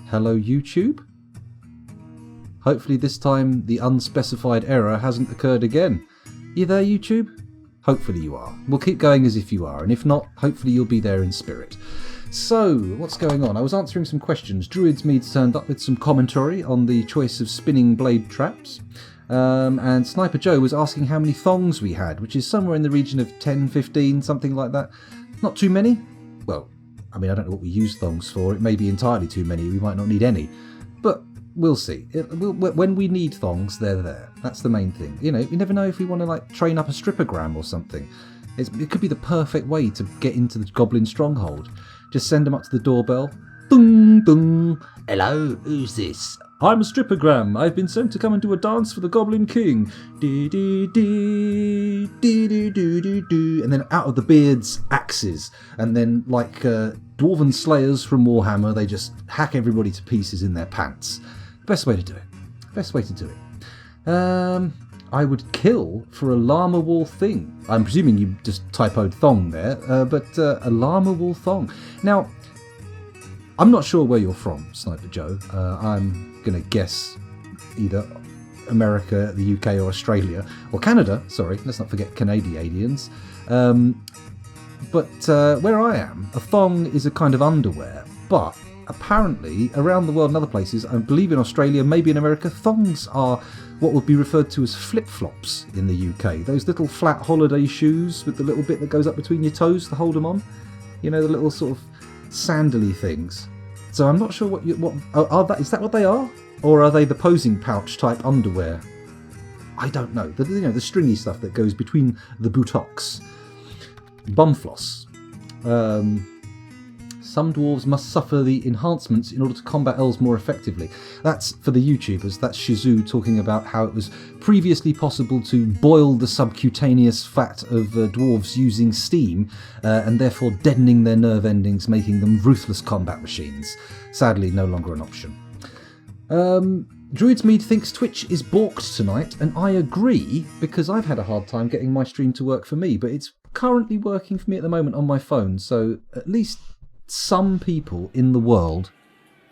Hello, YouTube? Hopefully this time the unspecified error hasn't occurred again. You there, YouTube? Hopefully you are. We'll keep going as if you are, and if not, hopefully you'll be there in spirit. So, what's going on? I was answering some questions. Druids Mead turned up with some commentary on the choice of spinning blade traps. And Sniper Joe was asking how many thongs we had, which is somewhere in the region of 10, 15, something like that. Not too many. Well, I mean, I don't know what we use thongs for. It may be entirely too many. We might not need any. But we'll see. When we need thongs, they're there. That's the main thing. You know, you never know if we want to, like, train up a strippergram or something. It could be the perfect way to get into the goblin stronghold. Just send them up to the doorbell. Dung, dung. Hello, who's this? I'm a strippergram. I've been sent to come and do a dance for the Goblin King. Dee dee dee, dee dee dee dee dee. And then out of the beards, axes. And then, like dwarven slayers from Warhammer, they just hack everybody to pieces in their pants. Best way to do it. Best way to do it. I would kill for a llama wool thing. I'm presuming you just typoed thong there, but a llama wool thong. Now, I'm not sure where you're from, Sniper Joe. I'm going to guess either America, the UK, or Australia, or Canada. Sorry, let's not forget Canadians. But where I am, a thong is a kind of underwear, but apparently around the world and other places, I believe in Australia, maybe in America, thongs are what would be referred to as flip-flops in the UK. Those little flat holiday shoes with the little bit that goes up between your toes to hold them on. You know, the little sort of sandally things. So I'm not sure is that what they are? Or are they the posing pouch type underwear? I don't know. The stringy stuff that goes between the buttocks. Bumfloss. Some dwarves must suffer the enhancements in order to combat elves more effectively. That's for the YouTubers. That's Shizu talking about how it was previously possible to boil the subcutaneous fat of dwarves using steam, and therefore deadening their nerve endings, making them ruthless combat machines. Sadly, no longer an option. Druids Mead thinks Twitch is balked tonight, and I agree, because I've had a hard time getting my stream to work for me, but it's currently working for me at the moment on my phone, so at least some people in the world,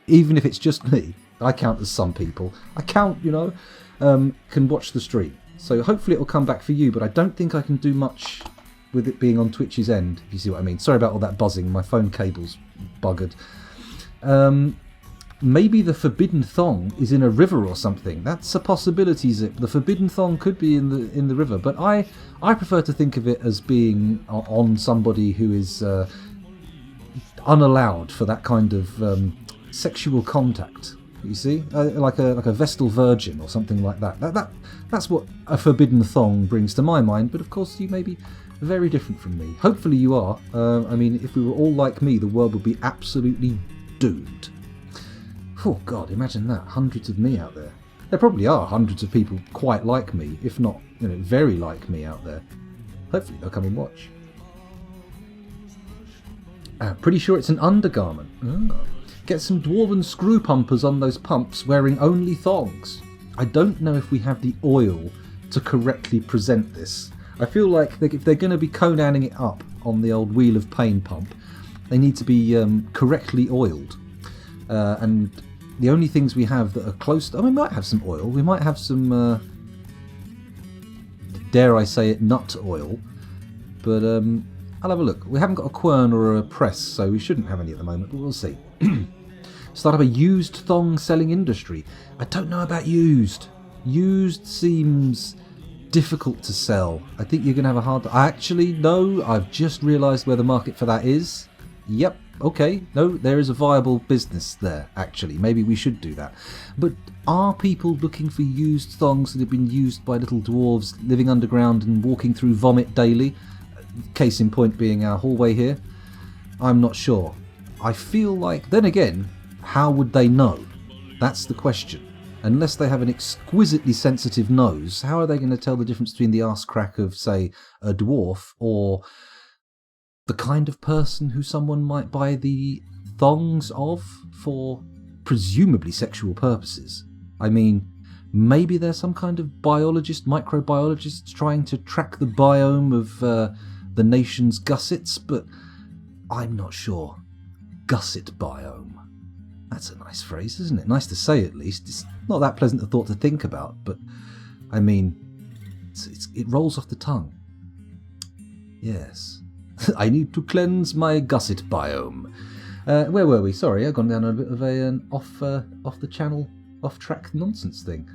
even if it's just me, I count as some people, I count, can watch the stream. So hopefully it'll come back for you, but I don't think I can do much with it being on Twitch's end, if you see what I mean. Sorry about all that buzzing, my phone cable's buggered. Maybe the forbidden thong is in a river or something. That's a possibility, Zip. The forbidden thong could be in the river, but I prefer to think of it as being on somebody who is unallowed for that kind of sexual contact. You see, like a Vestal Virgin or something like that. That's what a forbidden thong brings to my mind. But of course, you may be very different from me. Hopefully, you are. I mean, if we were all like me, the world would be absolutely doomed. Oh God, imagine that! Hundreds of me out there. There probably are hundreds of people quite like me, if not, very like me out there. Hopefully, they'll come and watch. Pretty sure it's an undergarment. Oh. Get some dwarven screw pumpers on those pumps wearing only thongs. I don't know if we have the oil to correctly present this. I feel like if they're going to be Conaning it up on the old Wheel of Pain pump, they need to be correctly oiled. And the only things we have that are close to... we might have some oil. We might have some, dare I say it, nut oil. But I'll have a look. We haven't got a quern or a press, so we shouldn't have any at the moment, but we'll see. Start up a used thong selling industry. I don't know about used. Used seems difficult to sell. I think you're going to have a hard... Actually, no, I've just realised where the market for that is. Yep, okay. No, there is a viable business there, actually. Maybe we should do that. But are people looking for used thongs that have been used by little dwarves living underground and walking through vomit daily? Case in point being our hallway here. I'm not sure. I feel like, then again, how would they know? That's the question. Unless they have an exquisitely sensitive nose, how are they going to tell the difference between the arse crack of, say, a dwarf or the kind of person who someone might buy the thongs of for presumably sexual purposes? I mean, maybe there's some kind of biologist, microbiologist trying to track the biome of the nation's gussets, but I'm not sure. Gusset biome. That's a nice phrase, isn't it? Nice to say, at least. It's not that pleasant a thought to think about, but I mean, it rolls off the tongue. Yes. I need to cleanse my gusset biome. Where were we? Sorry, I've gone down a bit of an off the channel, off track nonsense thing.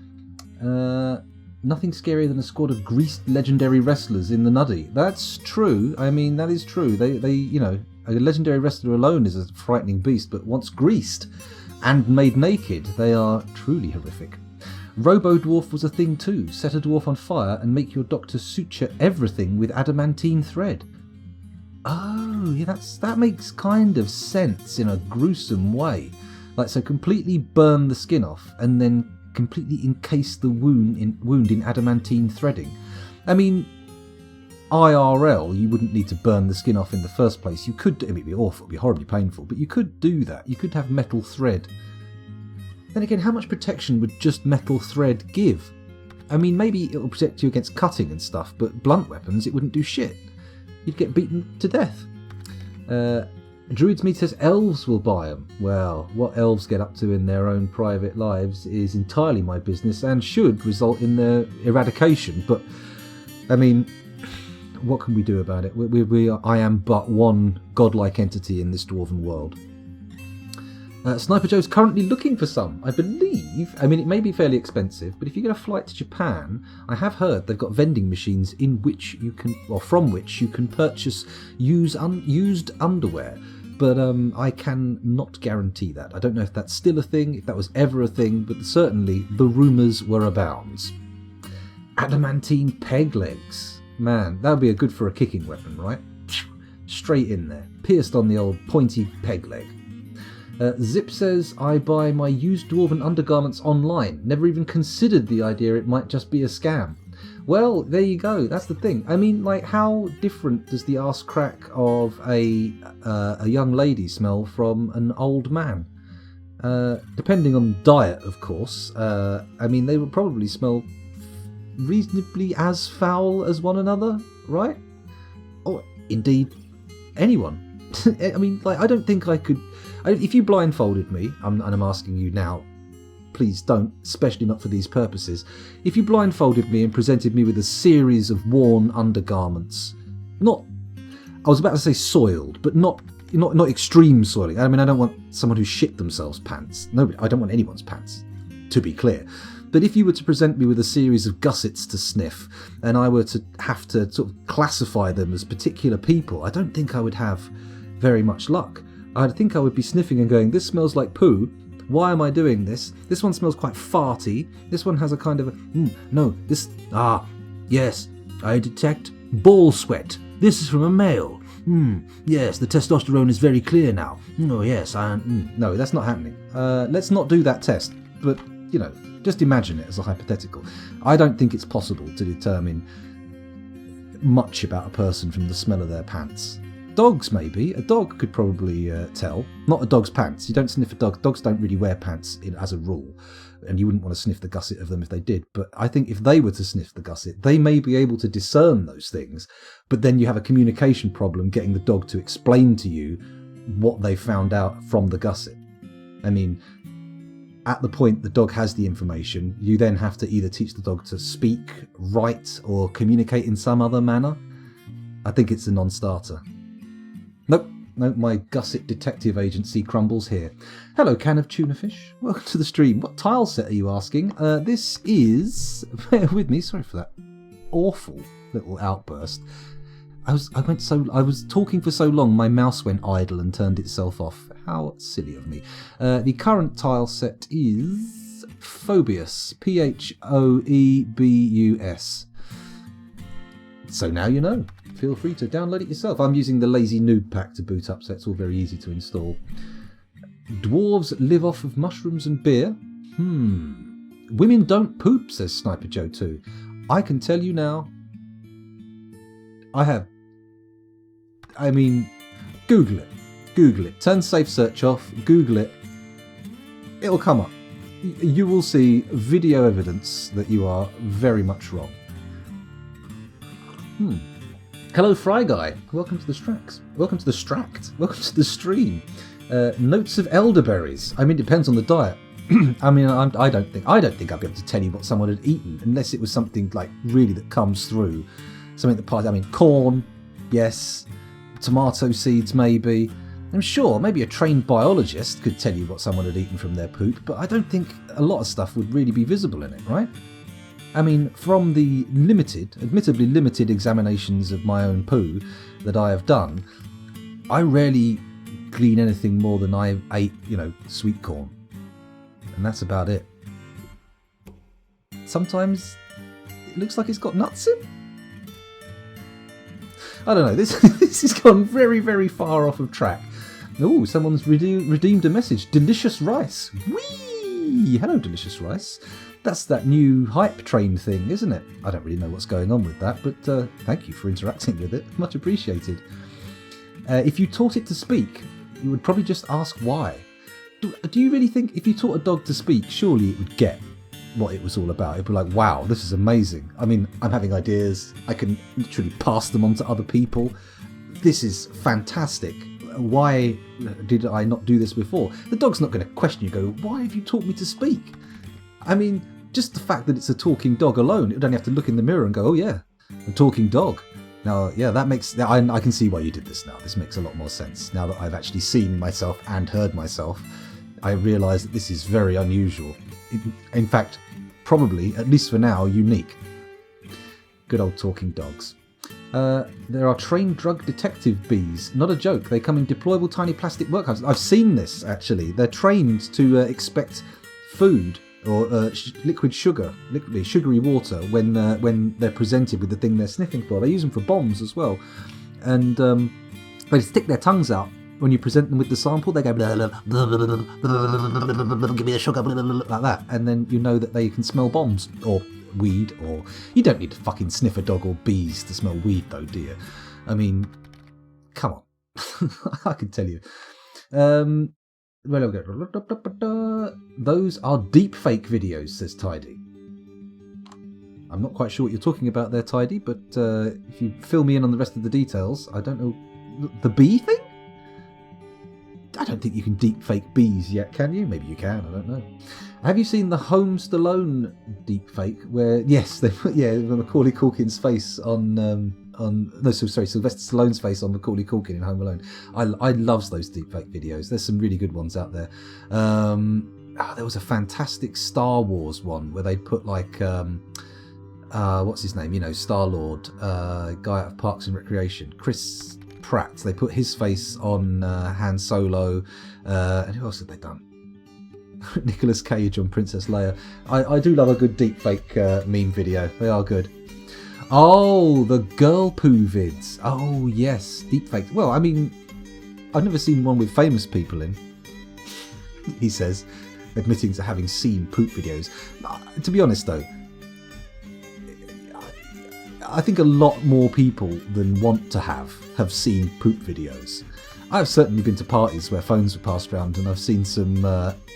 Nothing scarier than a squad of greased legendary wrestlers in the nuddy. That's true. I mean, that is true. They a legendary wrestler alone is a frightening beast, but once greased and made naked, they are truly horrific. Robo-dwarf was a thing too. Set a dwarf on fire and make your doctor suture everything with adamantine thread. Oh, yeah, that makes kind of sense in a gruesome way. Like, so completely burn the skin off and then completely encase the wound in adamantine threading. I mean, IRL, you wouldn't need to burn the skin off in the first place. You could, it'd be awful, it'd be horribly painful, but you could do that. You could have metal thread. Then again, how much protection would just metal thread give? I mean, maybe it'll protect you against cutting and stuff, but blunt weapons, it wouldn't do shit. You'd get beaten to death. Druid's Meat says elves will buy them. Well, what elves get up to in their own private lives is entirely my business and should result in their eradication. But, I mean, what can we do about it? I am but one godlike entity in this dwarven world. Sniper Joe's currently looking for some, I believe. I mean, it may be fairly expensive, but if you get a flight to Japan, I have heard they've got vending machines in which you can, or from which you can purchase used underwear. But I can not guarantee that. I don't know if that's still a thing, if that was ever a thing, but certainly the rumours were abounds. Adamantine peg legs. Man, that would be good for a kicking weapon, right? Straight in there, pierced on the old pointy peg leg. Zip says, I buy my used dwarven undergarments online. Never even considered the idea it might just be a scam. Well, there you go. That's the thing. I mean, like, how different does the arse crack of a young lady smell from an old man? Depending on diet, of course. I mean, they would probably smell reasonably as foul as one another, right? Or indeed, anyone. I mean, like, I don't think I could. If you blindfolded me, and I'm asking you now, please don't, especially not for these purposes. If you blindfolded me and presented me with a series of worn undergarments, I was about to say soiled, but not extreme soiling. I mean, I don't want someone who shit themselves pants. No, I don't want anyone's pants, to be clear. But if you were to present me with a series of gussets to sniff, and I were to have to sort of classify them as particular people, I don't think I would have very much luck. I think I would be sniffing and going, this smells like poo. Why am I doing this? This one smells quite farty. This one has a kind of yes, I detect ball sweat. This is from a male. Yes, the testosterone is very clear now. Oh, yes, no, that's not happening. Let's not do that test. But, just imagine it as a hypothetical. I don't think it's possible to determine much about a person from the smell of their pants. Dogs, maybe. A dog could probably tell. Not a dog's pants. You don't sniff a dog. Dogs don't really wear pants as a rule. And you wouldn't want to sniff the gusset of them if they did. But I think if they were to sniff the gusset, they may be able to discern those things. But then you have a communication problem getting the dog to explain to you what they found out from the gusset. I mean, at the point the dog has the information, you then have to either teach the dog to speak, write, or communicate in some other manner. I think it's a non-starter. Nope, my gusset detective agency crumbles here. Hello, can of tuna fish. Welcome to the stream. What tile set are you asking? This is... Bear with me, sorry for that awful little outburst. I was talking for so long, my mouse went idle and turned itself off. How silly of me. The current tile set is Phoebus. Phoebus. So now you know. Feel free to download it yourself. I'm using the Lazy Noob pack to boot up, so it's all very easy to install. Dwarves live off of mushrooms and beer? Women don't poop, says Sniper Joe 2. I can tell you now. Google it. Google it. Turn safe search off. Google it. It'll come up. You will see video evidence that you are very much wrong. Hello, Fry Guy. Welcome to the Strax. Welcome to the Stract. Welcome to the stream. Notes of elderberries. I mean, it depends on the diet. I mean, I don't think I'd be able to tell you what someone had eaten unless it was something like really that comes through. Something that I mean, corn, yes. Tomato seeds, maybe. I'm sure maybe a trained biologist could tell you what someone had eaten from their poop, but I don't think a lot of stuff would really be visible in it, right? I mean, from the admittedly limited examinations of my own poo that I have done, I rarely glean anything more than I ate, sweet corn. And that's about it. Sometimes it looks like it's got nuts in. I don't know, this has gone very, very far off of track. Oh, someone's redeemed a message. Delicious rice. Whee! Hello, delicious rice. That's that new hype train thing, isn't it? I don't really know what's going on with that, but thank you for interacting with it. Much appreciated. If you taught it to speak, you would probably just ask why. Do you really think if you taught a dog to speak, surely it would get what it was all about? It'd be like, wow, this is amazing. I mean, I'm having ideas. I can literally pass them on to other people. This is fantastic. Why did I not do this before? The dog's not going to question you, go, why have you taught me to speak? I mean, just the fact that it's a talking dog alone, it would only have to look in the mirror and go, oh yeah, a talking dog. Now, yeah, that makes... I can see why you did this now. This makes a lot more sense. Now that I've actually seen myself and heard myself, I realise that this is very unusual. In fact, probably, at least for now, unique. Good old talking dogs. There are trained drug detective bees. Not a joke. They come in deployable tiny plastic workhouses. I've seen this, actually. They're trained to expect food or liquid sugar, sugary water when they're presented with the thing they're sniffing for. They use them for bombs as well. And they stick their tongues out when you present them with the sample. They go, blah, blah, blah, blah, blah, blah, give me the sugar, blah, blah, blah, like that. And then you know that they can smell bombs or weed, or... You don't need to fucking sniff a dog or bees to smell weed though, do you? I mean, come on. I can tell you. Those are deepfake videos, says Tidy. I'm not quite sure what you're talking about there, Tidy, but if you fill me in on the rest of the details, I don't know. The bee thing? I don't think you can deepfake bees yet, can you? Maybe you can, I don't know. Have you seen the Home Stallone deepfake where, yes, they put, Macaulay Culkin's face Sylvester Stallone's face on Macaulay Culkin in Home Alone. I loves those deepfake videos. There's some really good ones out there. There was a fantastic Star Wars one where they put like, what's his name? Star-Lord, guy out of Parks and Recreation, Chris Pratt. They put his face on Han Solo. And who else have they done? Nicolas Cage on Princess Leia. I do love a good deepfake meme video. They are good. Oh, the girl poo vids. Oh, yes, deepfakes. Well, I mean, I've never seen one with famous people in, he says, admitting to having seen poop videos. To be honest, though, I think a lot more people than want to have seen poop videos. I've certainly been to parties where phones were passed around and I've seen some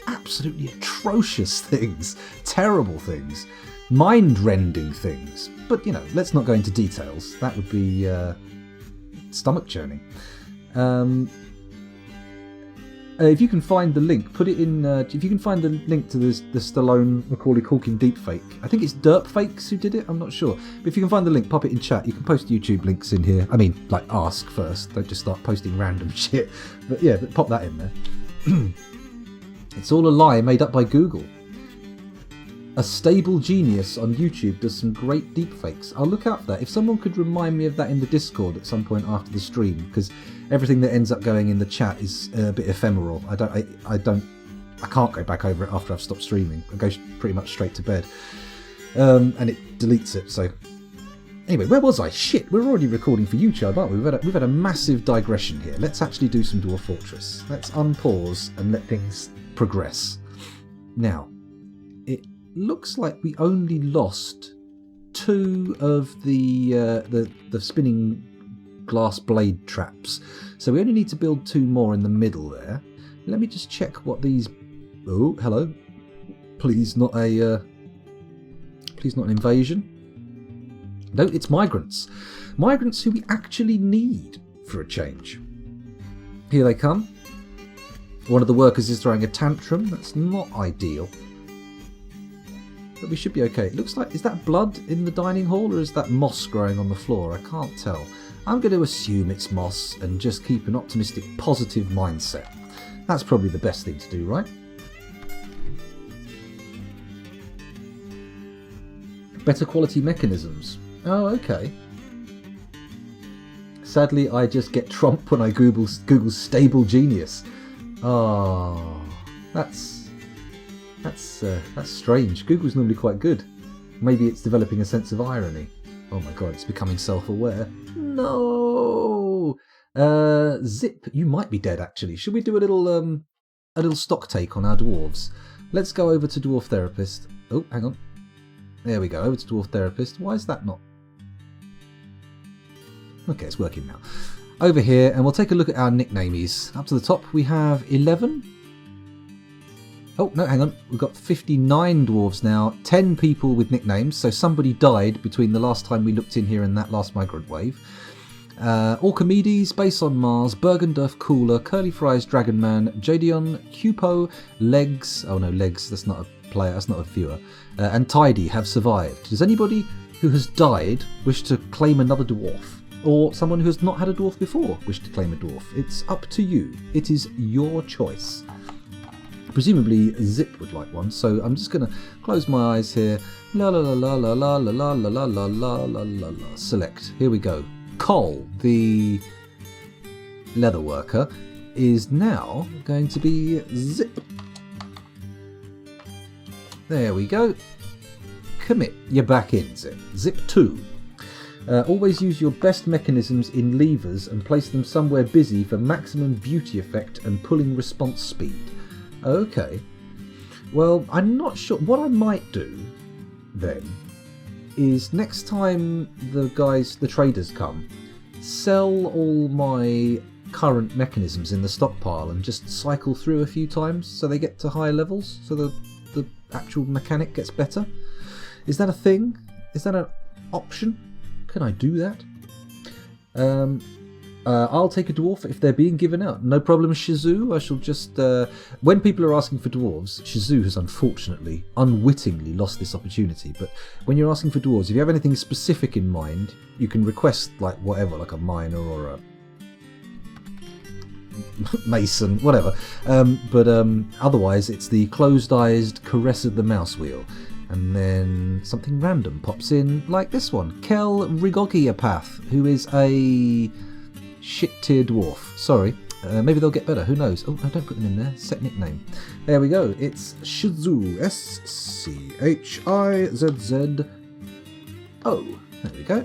absolutely atrocious things, terrible things, mind-rending things. But, let's not go into details. That would be stomach churning. If you can find the link, put it in... if you can find the link to the Stallone Macaulay Culkin deepfake, I think it's Derpfakes who did it, I'm not sure. But if you can find the link, pop it in chat. You can post YouTube links in here. I mean, like, ask first. Don't just start posting random shit. But yeah, pop that in there. It's all a lie made up by Google. A Stable Genius on YouTube does some great deepfakes. I'll look out for that. If someone could remind me of that in the Discord at some point after the stream, because everything that ends up going in the chat is a bit ephemeral. I can't go back over it after I've stopped streaming. I go pretty much straight to bed, and it deletes it. So anyway, where was I? Shit, we're already recording for YouTube, aren't we? We've had a massive digression here. Let's actually do some Dwarf Fortress. Let's unpause and let things progress. Now, it looks like we only lost 2 of the spinning glass blade traps, so we only need to build 2 more in the middle there. Let me just check what these... Oh, hello. Please not an invasion. No, it's migrants. Migrants who we actually need for a change. Here they come. One of the workers is throwing a tantrum. That's not ideal. But we should be okay. It looks like... Is that blood in the dining hall or is that moss growing on the floor? I can't tell. I'm going to assume it's moss and just keep an optimistic, positive mindset. That's probably the best thing to do, right? Better quality mechanisms. Oh, okay. Sadly, I just get trumped when I Google stable genius. Oh, that's strange. Google's normally quite good. Maybe it's developing a sense of irony. Oh my god, it's becoming self-aware. No. Zip, you might be dead actually. Should we do a little stock take on our dwarves? Let's go over to Dwarf Therapist. Oh, hang on. There we go, over to Dwarf Therapist. Why is that not? Okay, it's working now. Over here, and we'll take a look at our nicknamies. Up to the top, we have 11. Oh, no, hang on. We've got 59 dwarves now. 10 people with nicknames, so somebody died between the last time we looked in here and that last migrant wave. Orchimedes, Base on Mars, Bergendorf Cooler, Curly Fries, Dragon Man, Jadion, Cupo, Legs. Oh no, Legs, that's not a player, that's not a viewer. And Tidy have survived. Does anybody who has died wish to claim another dwarf? Or someone who has not had a dwarf before wish to claim a dwarf? It's up to you. It is your choice. Presumably Zip would like one, so I'm just going to close my eyes here. La la la la la la la la la la la la la la. Select. Here we go. Cole, the leather worker, is now going to be Zip. There we go. Commit. You're back in, Zip. Zip 2. Always use your best mechanisms in levers and place them somewhere busy for maximum beauty effect and pulling response speed. Okay. Well, I'm not sure. What I might do then is next time the traders come, sell all my current mechanisms in the stockpile and just cycle through a few times so they get to higher levels, so the actual mechanic gets better. Is that a thing? Is that an option? Can I do that? I'll take a dwarf if they're being given out. No problem, Shizu. I shall just... when people are asking for dwarves, Shizu has unfortunately, unwittingly lost this opportunity. But when you're asking for dwarves, if you have anything specific in mind, you can request like whatever, like a miner or a mason, whatever. But otherwise, it's the closed-eyed caress of the mouse wheel. And then something random pops in, like this one. Kel Rigogiapath, who is a shit-tier dwarf. Sorry, maybe they'll get better, who knows. Oh, no, don't put them in there. Set nickname. There we go. It's Shizu. S-C-H-I-Z-Z-O. There we go.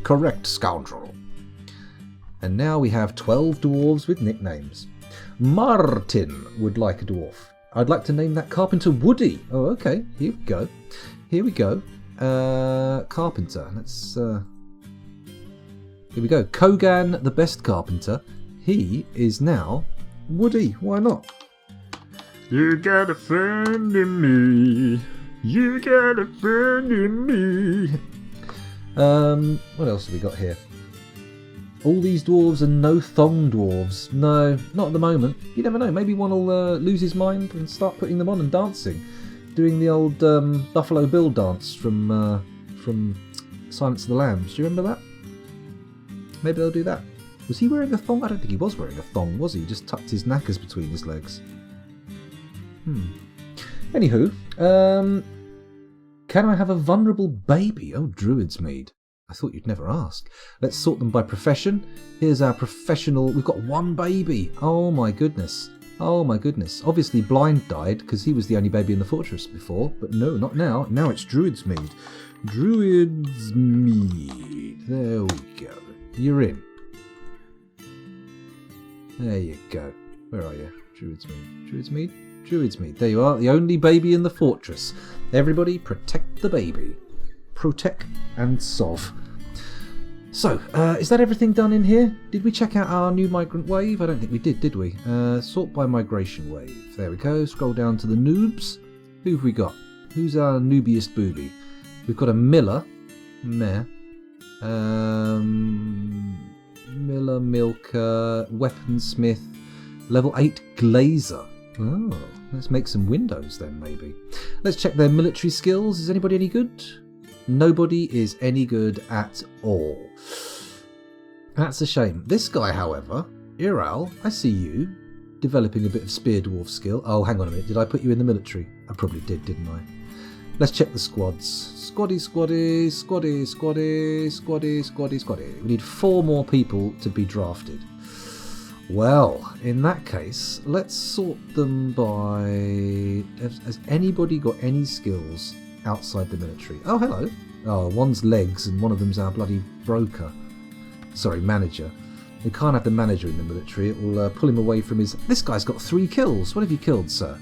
Correct, scoundrel. And now we have 12 dwarves with nicknames. Martin would like a dwarf. I'd like to name that Carpenter Woody. Oh, okay. Here we go. Here we go. Carpenter. Let's... Here we go. Kogan, the best carpenter. He is now Woody. Why not? You got a friend in me. You got a friend in me. What else have we got here? All these dwarves are no thong dwarves. No, not at the moment. You never know. Maybe one will lose his mind and start putting them on and dancing. Doing the old Buffalo Bill dance from Silence of the Lambs. Do you remember that? Maybe they'll do that. Was he wearing a thong? I don't think he was wearing a thong, was he? He just tucked his knackers between his legs. Anywho, can I have a vulnerable baby? Oh, Druid's Mead. I thought you'd never ask. Let's sort them by profession. Here's our professional. We've got one baby. Oh my goodness. Oh my goodness. Obviously Blind died because he was the only baby in the fortress before. But no, not now. Now it's Druid's Mead. Druid's Mead. There we go. You're in. There you go. Where are you? Druid's Mead. Druid's Mead? Druid's Mead. There you are. The only baby in the fortress. Everybody protect the baby. Protect and sov. So, is that everything done in here? Did we check out our new migrant wave? I don't think we did we? Sort by migration wave. There we go. Scroll down to the noobs. Who have we got? Who's our noobiest booby? We've got a miller. Meh. Miller, milker, weaponsmith, Level 8 glazer. Oh, let's make some windows then, maybe. Let's check their military skills. Is anybody any good? Nobody is any good at all. That's a shame. This guy, however, Iral, I see you developing a bit of spear dwarf skill. Oh, hang on a minute. Did I put you in the military? I probably did, didn't I? Let's check the squads. Squaddy, squaddy, squaddy, squaddy, squaddy, squaddy, squaddy. We need 4 more people to be drafted. Well, in that case, let's sort them by... Has anybody got any skills outside the military? Oh, hello. Oh, one's legs and one of them's our bloody broker. Sorry, manager. We can't have the manager in the military. It will pull him away from his... This guy's got 3 kills. What have you killed, sir?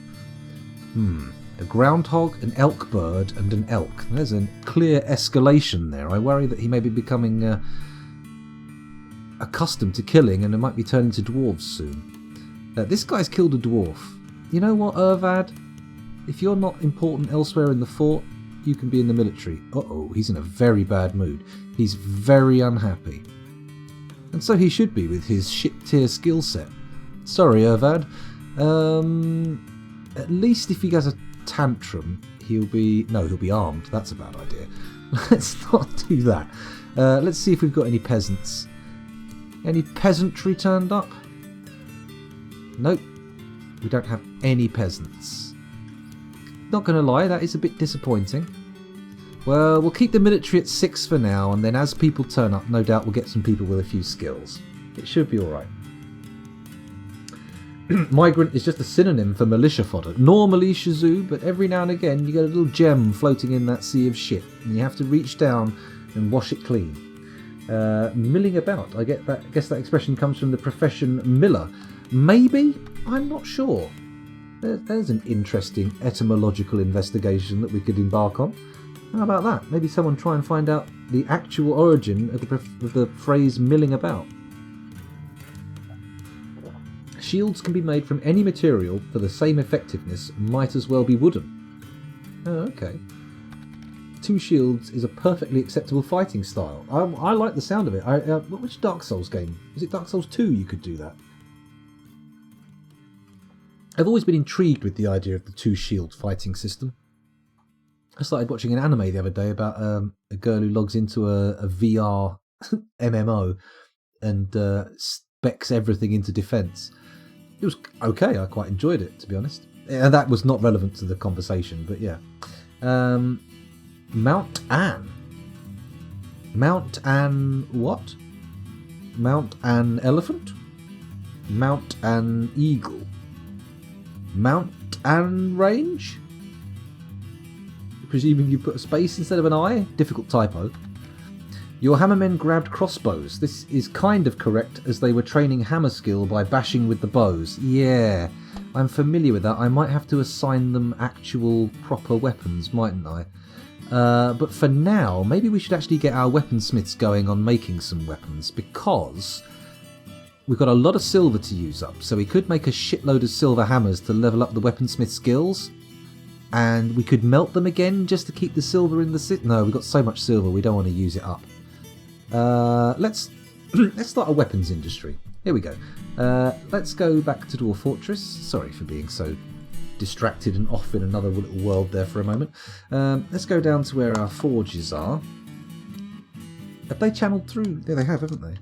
A groundhog, an elk bird, and an elk. There's a clear escalation there. I worry that he may be becoming accustomed to killing and it might be turning to dwarves soon. This guy's killed a dwarf. You know what, Irvad? If you're not important elsewhere in the fort, you can be in the military. Uh-oh, he's in a very bad mood. He's very unhappy. And so he should be with his shit-tier skill set. Sorry, Irvad. At least if he has a tantrum, he'll be armed. That's a bad idea. Let's not do that. Let's see if we've got any peasants. Any peasantry turned up? Nope. We don't have any peasants. Not going to lie, that is a bit disappointing. Well, we'll keep the military at 6 for now, and then as people turn up, no doubt we'll get some people with a few skills. It should be alright. Migrant is just a synonym for militia fodder. Normally Shazoo, but every now and again you get a little gem floating in that sea of shit, and you have to reach down and wash it clean. Milling about. I guess that expression comes from the profession miller. Maybe? I'm not sure. There's an interesting etymological investigation that we could embark on. How about that? Maybe someone try and find out the actual origin of the phrase milling about. Shields can be made from any material for the same effectiveness, might as well be wooden. Oh, okay. 2 shields is a perfectly acceptable fighting style. I like the sound of it. Which Dark Souls game? Was it Dark Souls 2 you could do that? I've always been intrigued with the idea of the 2 shield fighting system. I started watching an anime the other day about a girl who logs into a VR MMO and specs everything into defense. It was okay, I quite enjoyed it, to be honest. And that was not relevant to the conversation, but yeah. Mount Anne. Mount Anne what? Mount Anne elephant? Mount Anne eagle? Mount Anne range? Presuming you put a space instead of an I? Difficult typo. Your hammermen grabbed crossbows. This is kind of correct, as they were training hammer skill by bashing with the bows. Yeah, I'm familiar with that. I might have to assign them actual proper weapons, mightn't I? But for now, maybe we should actually get our weaponsmiths going on making some weapons, because we've got a lot of silver to use up, so we could make a shitload of silver hammers to level up the weaponsmith skills. And we could melt them again just to keep the silver in the... No, we've got so much silver, we don't want to use it up. Let's start a weapons industry. Here we go. Let's go back to Dwarf Fortress. Sorry for being so distracted and off in another little world there for a moment. Let's go down to where our forges are. Have they channeled through? Yeah, they have, haven't they?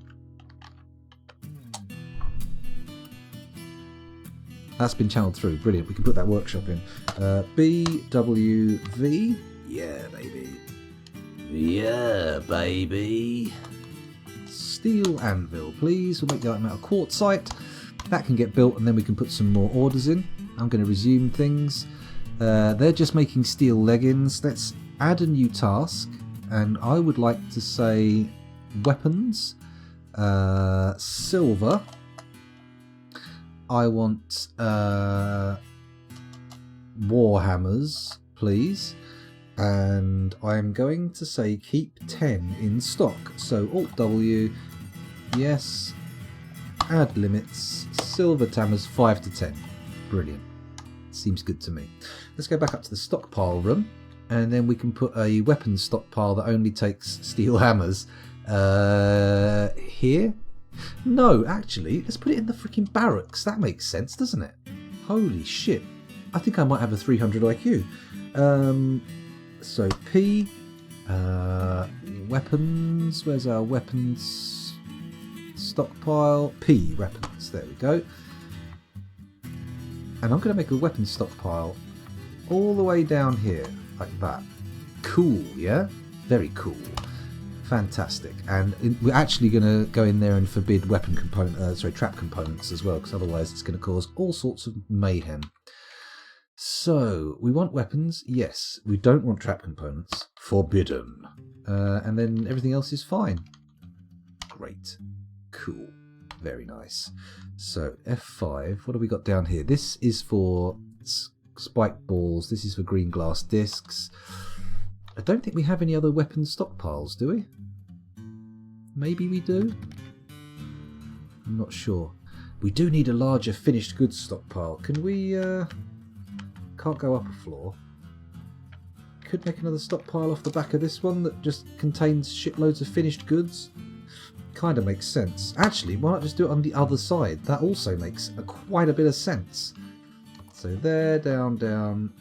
That's been channeled through. Brilliant. We can put that workshop in. BWV. Yeah, baby. Yeah, baby. Steel anvil, please. We'll make the item out of quartzite. That can get built, and then we can put some more orders in. I'm going to resume things. They're just making steel leggings. Let's add a new task, and I would like to say weapons, silver. I want warhammers, please. And I'm going to say keep 10 in stock. So Alt-W, yes, add limits, silver tammers 5 to 10. Brilliant. Seems good to me. Let's go back up to the stockpile room, and then we can put a weapons stockpile that only takes steel hammers here. No, actually, let's put it in the freaking barracks. That makes sense, doesn't it? Holy shit. I think I might have a 300 IQ. So P, weapons. Where's our weapons stockpile? P, weapons. There we go. And I'm going to make a weapons stockpile all the way down here, like that. Cool, yeah? Very cool. Fantastic. And we're actually going to go in there and forbid trap components as well, because otherwise it's going to cause all sorts of mayhem. So, we want weapons, yes. We don't want trap components. Forbidden. And then everything else is fine. Great. Cool. Very nice. So, F5, what have we got down here? This is for spike balls. This is for green glass discs. I don't think we have any other weapon stockpiles, do we? Maybe we do? I'm not sure. We do need a larger finished goods stockpile. Can we... Can't go up a floor. Could make another stockpile off the back of this one that just contains shitloads of finished goods. Kind of makes sense. Actually, why not just do it on the other side? That also makes quite a bit of sense. So there, down, down,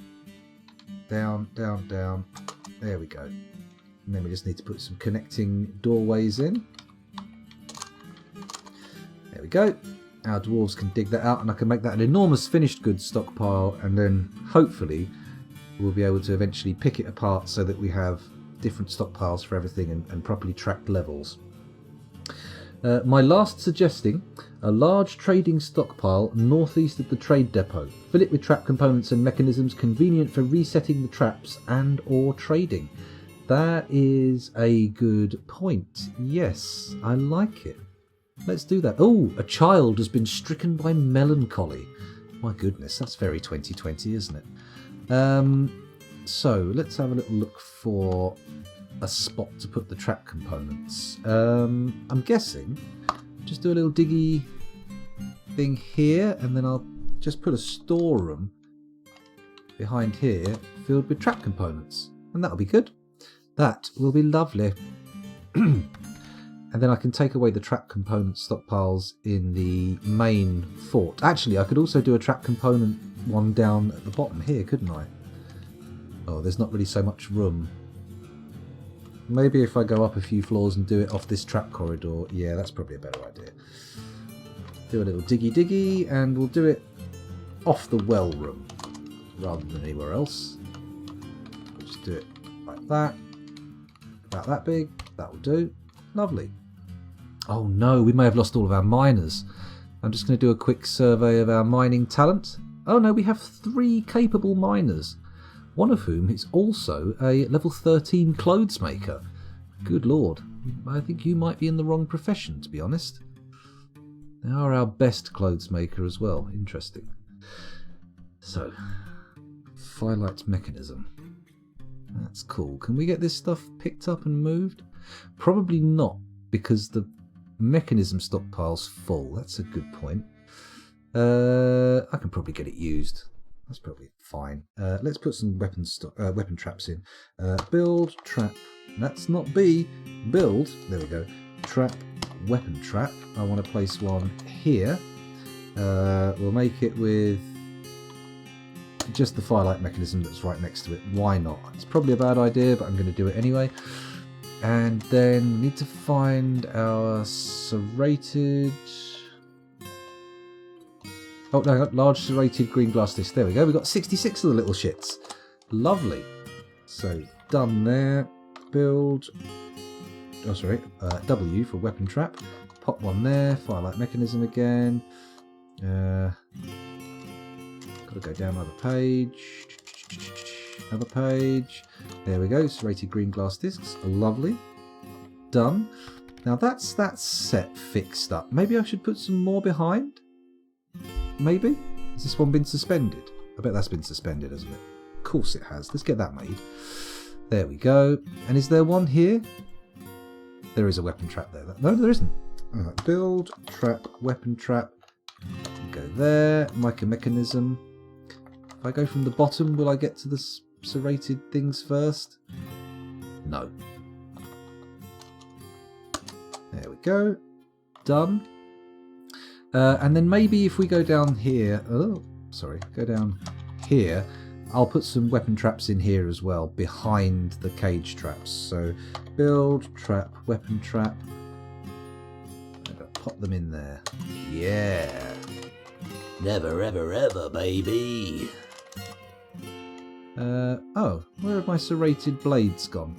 down, down, down. There we go. And then we just need to put some connecting doorways in. There we go. Our dwarves can dig that out, and I can make that an enormous finished goods stockpile, and then hopefully we'll be able to eventually pick it apart so that we have different stockpiles for everything and properly tracked levels. My last suggesting, a large trading stockpile northeast of the trade depot. Fill it with trap components and mechanisms convenient for resetting the traps and or trading. That is a good point. Yes, I like it. Let's do that. Oh, a child has been stricken by melancholy. My goodness, that's very 2020, isn't it? So let's have a little look for a spot to put the trap components. I'm guessing just do a little diggy thing here, and then I'll just put a storeroom behind here filled with trap components, and that'll be good. That will be lovely. And then I can take away the trap component stockpiles in the main fort. Actually, I could also do a trap component one down at the bottom here, couldn't I? Oh, there's not really so much room. Maybe if I go up a few floors and do it off this trap corridor, yeah, that's probably a better idea. Do a little diggy, and we'll do it off the well room rather than anywhere else. We'll just do it like that. About that big. That will do. Lovely. Oh no, we may have lost all of our miners. I'm just going to do a quick survey of our mining talent. Oh no, we have 3 capable miners. One of whom is also a level 13 clothes maker. Good lord, I think you might be in the wrong profession, to be honest. They are our best clothes maker as well. Interesting. So, Firelight mechanism. That's cool. Can we get this stuff picked up and moved? Probably not, because the mechanism stockpile's full. That's a good point. I can probably get it used. That's probably fine. Let's put some weapon traps in. Build trap. That's not B. Build. There we go. Trap. Weapon trap. I want to place one here. We'll make it with just the firelight mechanism that's right next to it. Why not? It's probably a bad idea, but I'm going to do it anyway. And then we need to find our serrated... Oh, no, large serrated green glass disc. There we go. We've got 66 of the little shits. Lovely. So, done there. Build... Oh, sorry. W for weapon trap. Pop one there. Firelight mechanism again. Got to go down another page. Another page. There we go. Serrated green glass discs. Lovely. Done. Now that's that set fixed up. Maybe I should put some more behind? Maybe? Has this one been suspended? I bet that's been suspended, hasn't it? Of course it has. Let's get that made. There we go. And is there one here? There is a weapon trap there. No, there isn't. Build, trap, weapon trap. Go there. Mica mechanism. If I go from the bottom, will I get to the serrated things first? No. There we go. done. And then maybe if we go down here... Oh, sorry. Go down here. I'll put some weapon traps in here as well, behind the cage traps. So, build, trap, weapon trap. I'm going to pop them in there. Yeah. Never, ever, ever, baby. Oh, where have my serrated blades gone?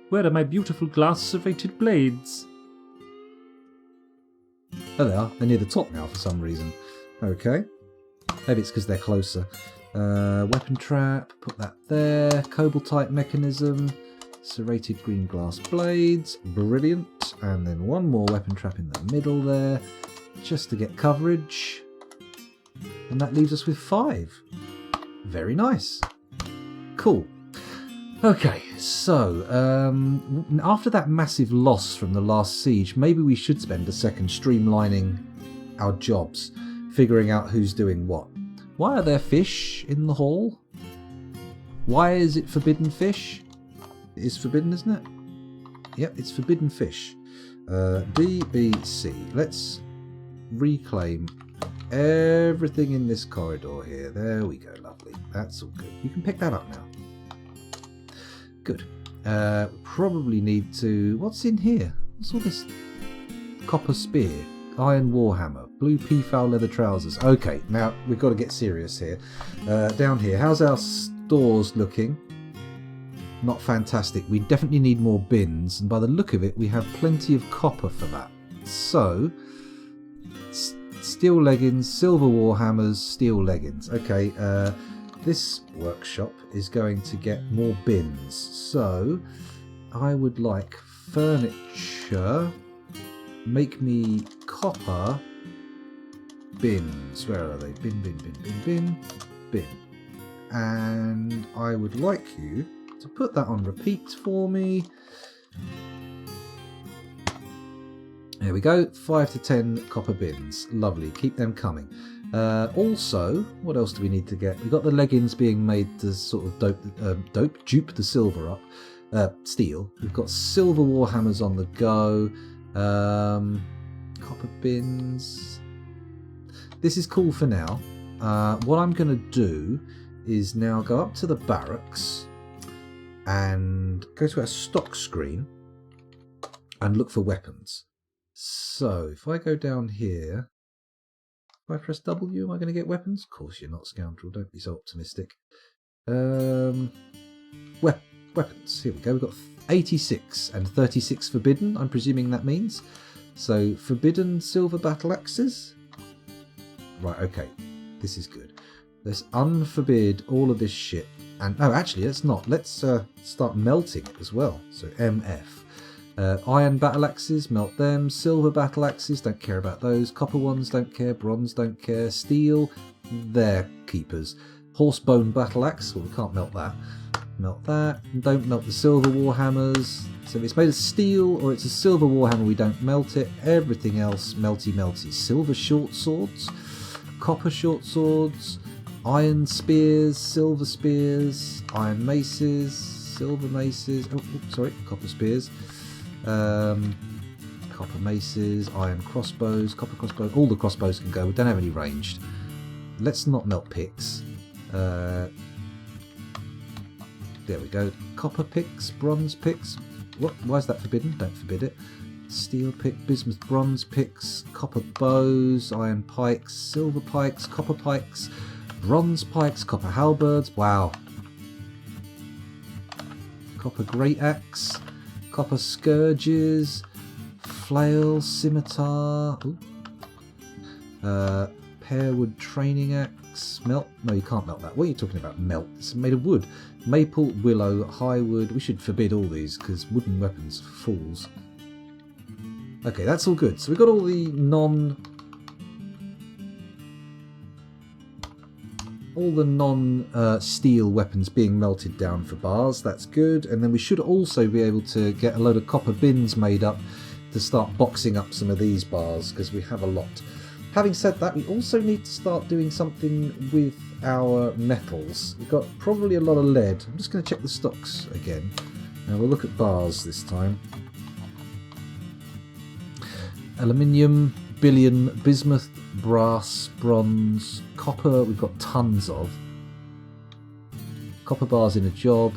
Where are my beautiful glass serrated blades? Oh, they are. They're near the top now for some reason. Okay. Maybe it's because they're closer. Weapon trap, put that there. Cobalt-type mechanism. Serrated green glass blades. Brilliant. And then one more weapon trap in the middle there. Just to get coverage. And that leaves us with 5. Very nice. Cool. Okay, so after that massive loss from the last siege, maybe we should spend a second streamlining our jobs, figuring out who's doing what. Why are there fish in the hall? Why is it forbidden fish? It is forbidden, isn't it? Yep, it's forbidden fish. BBC. Let's reclaim everything in this corridor here. There we go, lovely. That's all good. You can pick that up now. Good. Probably need to... What's in here? What's all this? Copper spear, iron warhammer, blue peafowl leather trousers. Okay, now we've got to get serious here. Down here, how's our stores looking? Not fantastic. We definitely need more bins, and by the look of it, we have plenty of copper for that. So, steel leggings, silver warhammers, steel leggings. Okay, this workshop is going to get more bins. So, I would like furniture. Make me copper bins. Where are they? Bin, bin, bin, bin, bin, bin. And I would like you to put that on repeat for me. There we go. 5 to 10 copper bins. Lovely. Keep them coming. Also, what else do we need to get? We've got the leggings being made to sort of dupe the silver up. Steel. We've got silver warhammers on the go. Copper bins. This is cool for now. What I'm going to do is now go up to the barracks and go to our stock screen and look for weapons. So if I go down here, if I press W, am I going to get weapons? Of course you're not, scoundrel. Don't be so optimistic. Weapons. Here we go. We've got 86 and 36 forbidden. I'm presuming that means. So forbidden silver battle axes. Right. Okay. This is good. Let's unforbid all of this shit. And no, actually, let's not. Let's start melting it as well. So MF. Iron battle axes, melt them. Silver battle axes, don't care about those. Copper ones, don't care. Bronze, don't care. Steel, they're keepers. Horsebone battle axe, well, we can't melt that. Melt that. Don't melt the silver warhammers. So if it's made of steel or it's a silver warhammer, we don't melt it. Everything else, melty melty. Silver short swords, copper short swords, iron spears, silver spears, iron maces, silver maces. Oh, sorry, copper spears. Copper maces, iron crossbows, copper crossbows. All the crossbows can go. We don't have any ranged. Let's not melt picks. There we go. Copper picks, bronze picks. What? Why is that forbidden? Don't forbid it. Steel pick, bismuth bronze picks, copper bows, iron pikes, silver pikes, copper pikes, bronze pikes, copper halberds. Wow. Copper great axe, copper scourges, flail, scimitar. Pearwood training axe. Melt? No, you can't melt that. What are you talking about? Melt. It's made of wood. Maple, willow, high wood. We should forbid all these because wooden weapons are fools. Okay, that's all good. So we've got all the non-steel weapons being melted down for bars. That's good. And then we should also be able to get a load of copper bins made up to start boxing up some of these bars because we have a lot. Having said that, we also need to start doing something with our metals. We've got probably a lot of lead. I'm just going to check the stocks again. Now we'll look at bars this time. Aluminium, billion, bismuth, brass, bronze, copper we've got tons of. Copper bars in a job,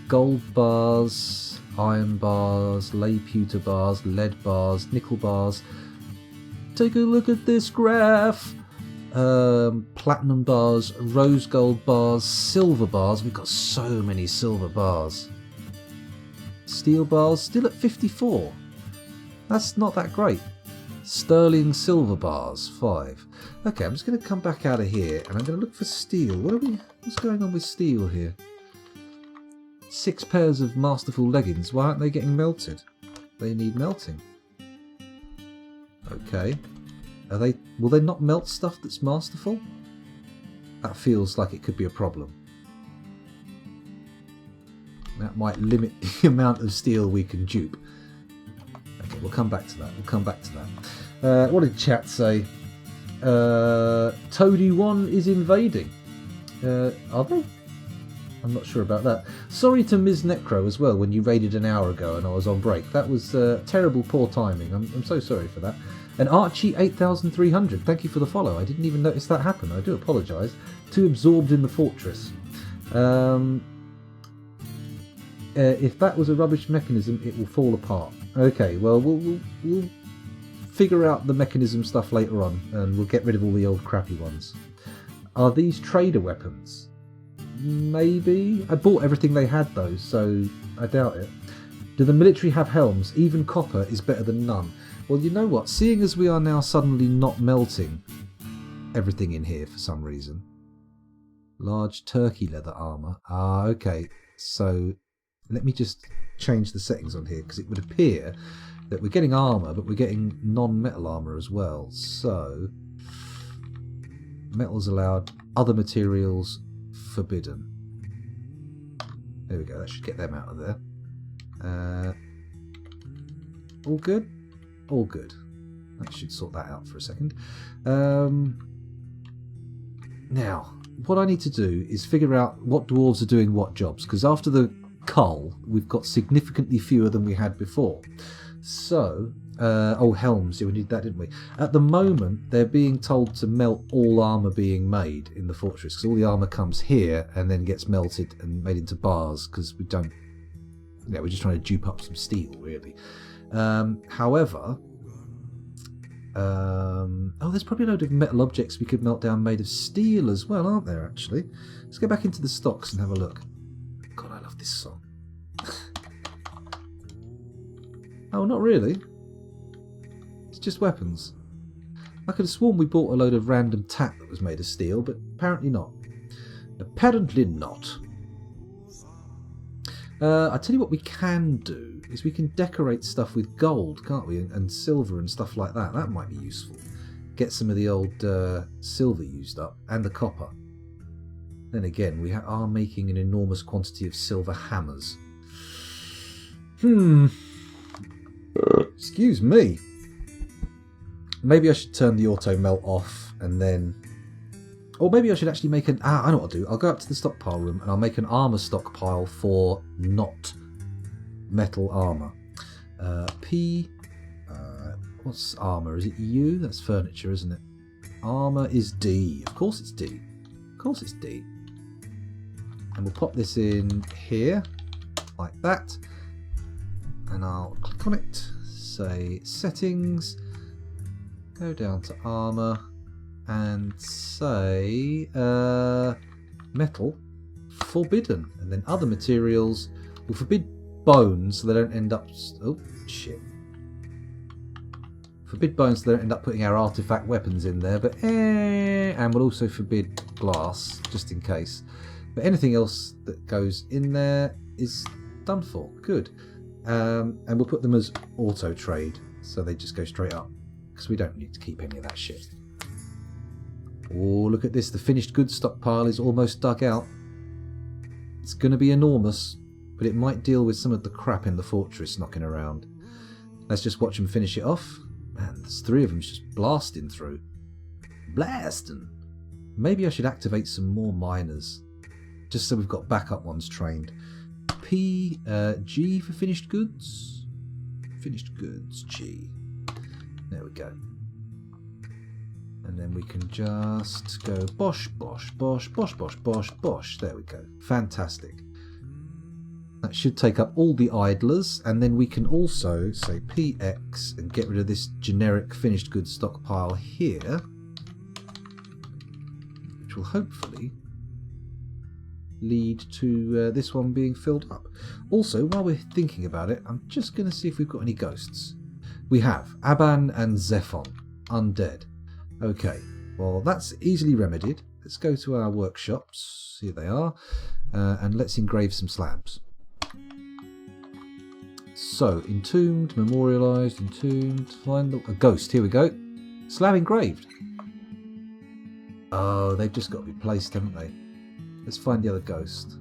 gold bars, iron bars, lay pewter bars, lead bars, nickel bars. Take a look at this graph. Platinum bars, rose gold bars, silver bars. We've got so many silver bars. Steel bars still at 54. That's not that great. Sterling silver bars 5. Okay, I'm just going to come back out of here and I'm going to look for steel. What's going on with steel here? 6 pairs of masterful leggings. Why aren't they getting melted? They need melting. Okay. Will they not melt stuff that's masterful? That feels like it could be a problem. That might limit the amount of steel we can dupe. Okay, we'll come back to that. What did chat say? Toady1 is invading. Are they? I'm not sure about that. Sorry to Ms. Necro as well when you raided an hour ago and I was on break. That was terrible, poor timing. I'm so sorry for that. And Archie 8300, thank you for the follow. I didn't even notice that happen. I do apologise. Too absorbed in the fortress. If that was a rubbish mechanism, it will fall apart. Okay, well, we'll figure out the mechanism stuff later on, and we'll get rid of all the old crappy ones. Are these trader weapons? Maybe. I bought everything they had though, so I doubt it. Do the military have helms? Even copper is better than none. Well, you know what? Seeing as we are now suddenly not melting everything in here for some reason. Large turkey leather armour. Ah, okay. So let me just change the settings on here, because it would appear that we're getting armour, but we're getting non-metal armour as well. So metals allowed, other materials forbidden. There we go, that should get them out of there. All good? All good. That should sort that out for a second. Now, what I need to do is figure out what dwarves are doing what jobs, because after the cull, we've got significantly fewer than we had before. So, helms, yeah, we need that, didn't we? At the moment, they're being told to melt all armour being made in the fortress, because all the armour comes here and then gets melted and made into bars, because we don't... Yeah, we're just trying to dupe up some steel, really. However... there's probably a load of metal objects we could melt down made of steel as well, aren't there, actually? Let's go back into the stocks and have a look. God, I love this song. Oh, not really. It's just weapons. I could have sworn we bought a load of random tat that was made of steel, but apparently not. Apparently not. I tell you what we can do is we can decorate stuff with gold, can't we? And silver and stuff like that. That might be useful. Get some of the old silver used up and the copper. Then again, we are making an enormous quantity of silver hammers. Excuse me. Maybe I should turn the auto melt off and then... Or maybe I should actually make an... I know what I'll do. I'll go up to the stockpile room and I'll make an armour stockpile for not metal armour. What's armour? Is it U? That's furniture, isn't it? Armour is D. Of course it's D. Of course it's D. And we'll pop this in here, like that. And I'll click on it, say settings, go down to armour, and say metal forbidden. And then other materials will forbid bones so they don't end up... Oh, shit. Forbid bones so they don't end up putting our artifact weapons in there, but and we'll also forbid glass, just in case. But anything else that goes in there is done for. Good. And we'll put them as auto trade, so they just go straight up, because we don't need to keep any of that shit. Oh, look at this. The finished goods stockpile is almost dug out. It's going to be enormous, but it might deal with some of the crap in the fortress knocking around. Let's just watch them finish it off. Man, there's 3 of them just blasting through. Blasting! Maybe I should activate some more miners, just so we've got backup ones trained. G for finished goods. Finished goods, G. There we go. And then we can just go bosh, bosh, bosh, bosh, bosh, bosh, bosh. There we go. Fantastic. That should take up all the idlers, and then we can also say PX and get rid of this generic finished goods stockpile here, which will hopefully lead to this one being filled up. Also, while we're thinking about it, I'm just going to see if we've got any ghosts. We have Aban and Zephon, undead. Okay, well that's easily remedied. Let's go to our workshops. Here they are, and let's engrave some slabs. So, entombed, memorialised, entombed, find a ghost. Here we go. Slab engraved. Oh, they've just got to be placed, haven't they? Let's find the other ghost.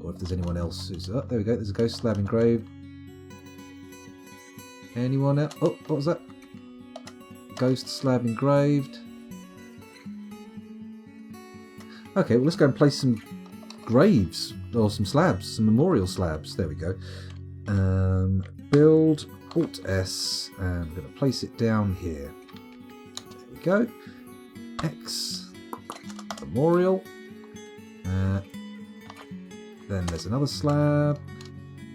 Or if there's anyone else who's... Oh, there we go. There's a ghost slab engraved. Anyone else? Oh, what was that? Ghost slab engraved. Okay, well, let's go and place some graves. Or some slabs. Some memorial slabs. There we go. Build, Alt S, and I'm going to place it down here. There we go. X, memorial. Then there's another slab.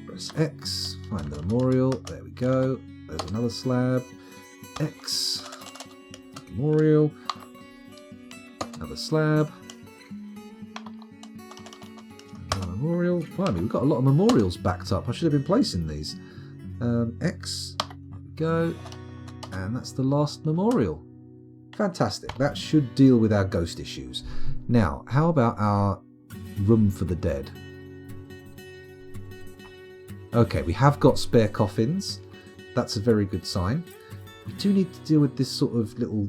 Press X, find the memorial. There we go. There's another slab. X, memorial. Another slab. Memorial. Blimey, we've got a lot of memorials backed up. I should have been placing these. X. There we go. And that's the last memorial. Fantastic. That should deal with our ghost issues. Now, how about our room for the dead? Okay, we have got spare coffins. That's a very good sign. We do need to deal with this sort of little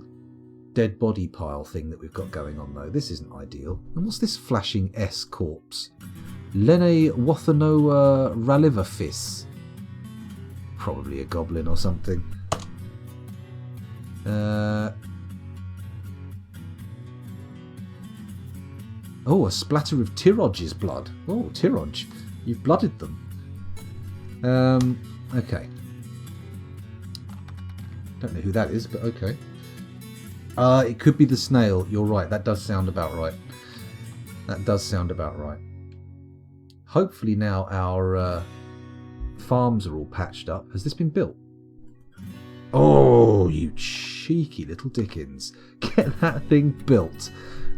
dead body pile thing that we've got going on, though. This isn't ideal. And what's this flashing S corpse? Lene Wathanoa Ralivafis. Probably a goblin or something. Oh, a splatter of Tiroj's blood. Oh, Tiroj. You've blooded them. Okay. Don't know who that is, but okay. It could be the snail. You're right. That does sound about right. That does sound about right. Hopefully now our farms are all patched up. Has this been built? Oh, you cheeky little dickens. Get that thing built.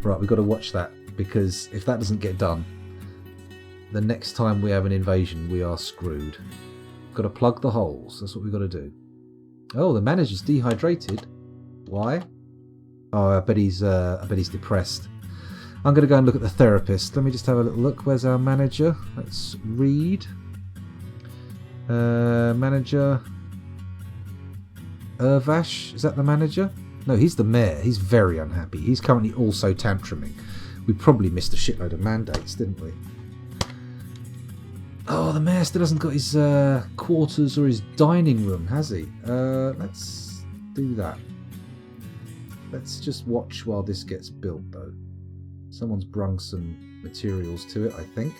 Right, we've got to watch that, because if that doesn't get done, the next time we have an invasion, we are screwed. Got to plug the holes. That's what we've got to do. Oh, the manager's dehydrated. Why? Oh, I bet he's depressed. I'm going to go and look at the therapist. Let me just have a little look. Where's our manager? Let's read. Manager. Urvash, is that the manager? No, he's the mayor. He's very unhappy. He's currently also tantruming. We probably missed a shitload of mandates, didn't we? Oh, the mayor still hasn't got his quarters or his dining room, has he? Let's do that. Let's just watch while this gets built, though. Someone's brung some materials to it, I think.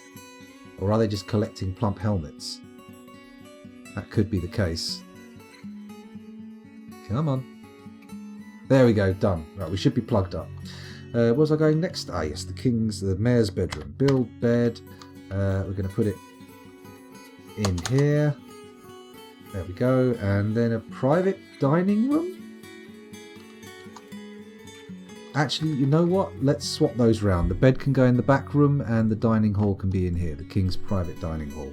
Or are they just collecting plump helmets? That could be the case. Come on. There we go, done. Right, we should be plugged up. Where was I going next? Ah, yes, the mayor's bedroom. Build bed. We're going to put it in here. There we go. And then a private dining room? Actually, you know what? Let's swap those round. The bed can go in the back room and the dining hall can be in here. The king's private dining hall.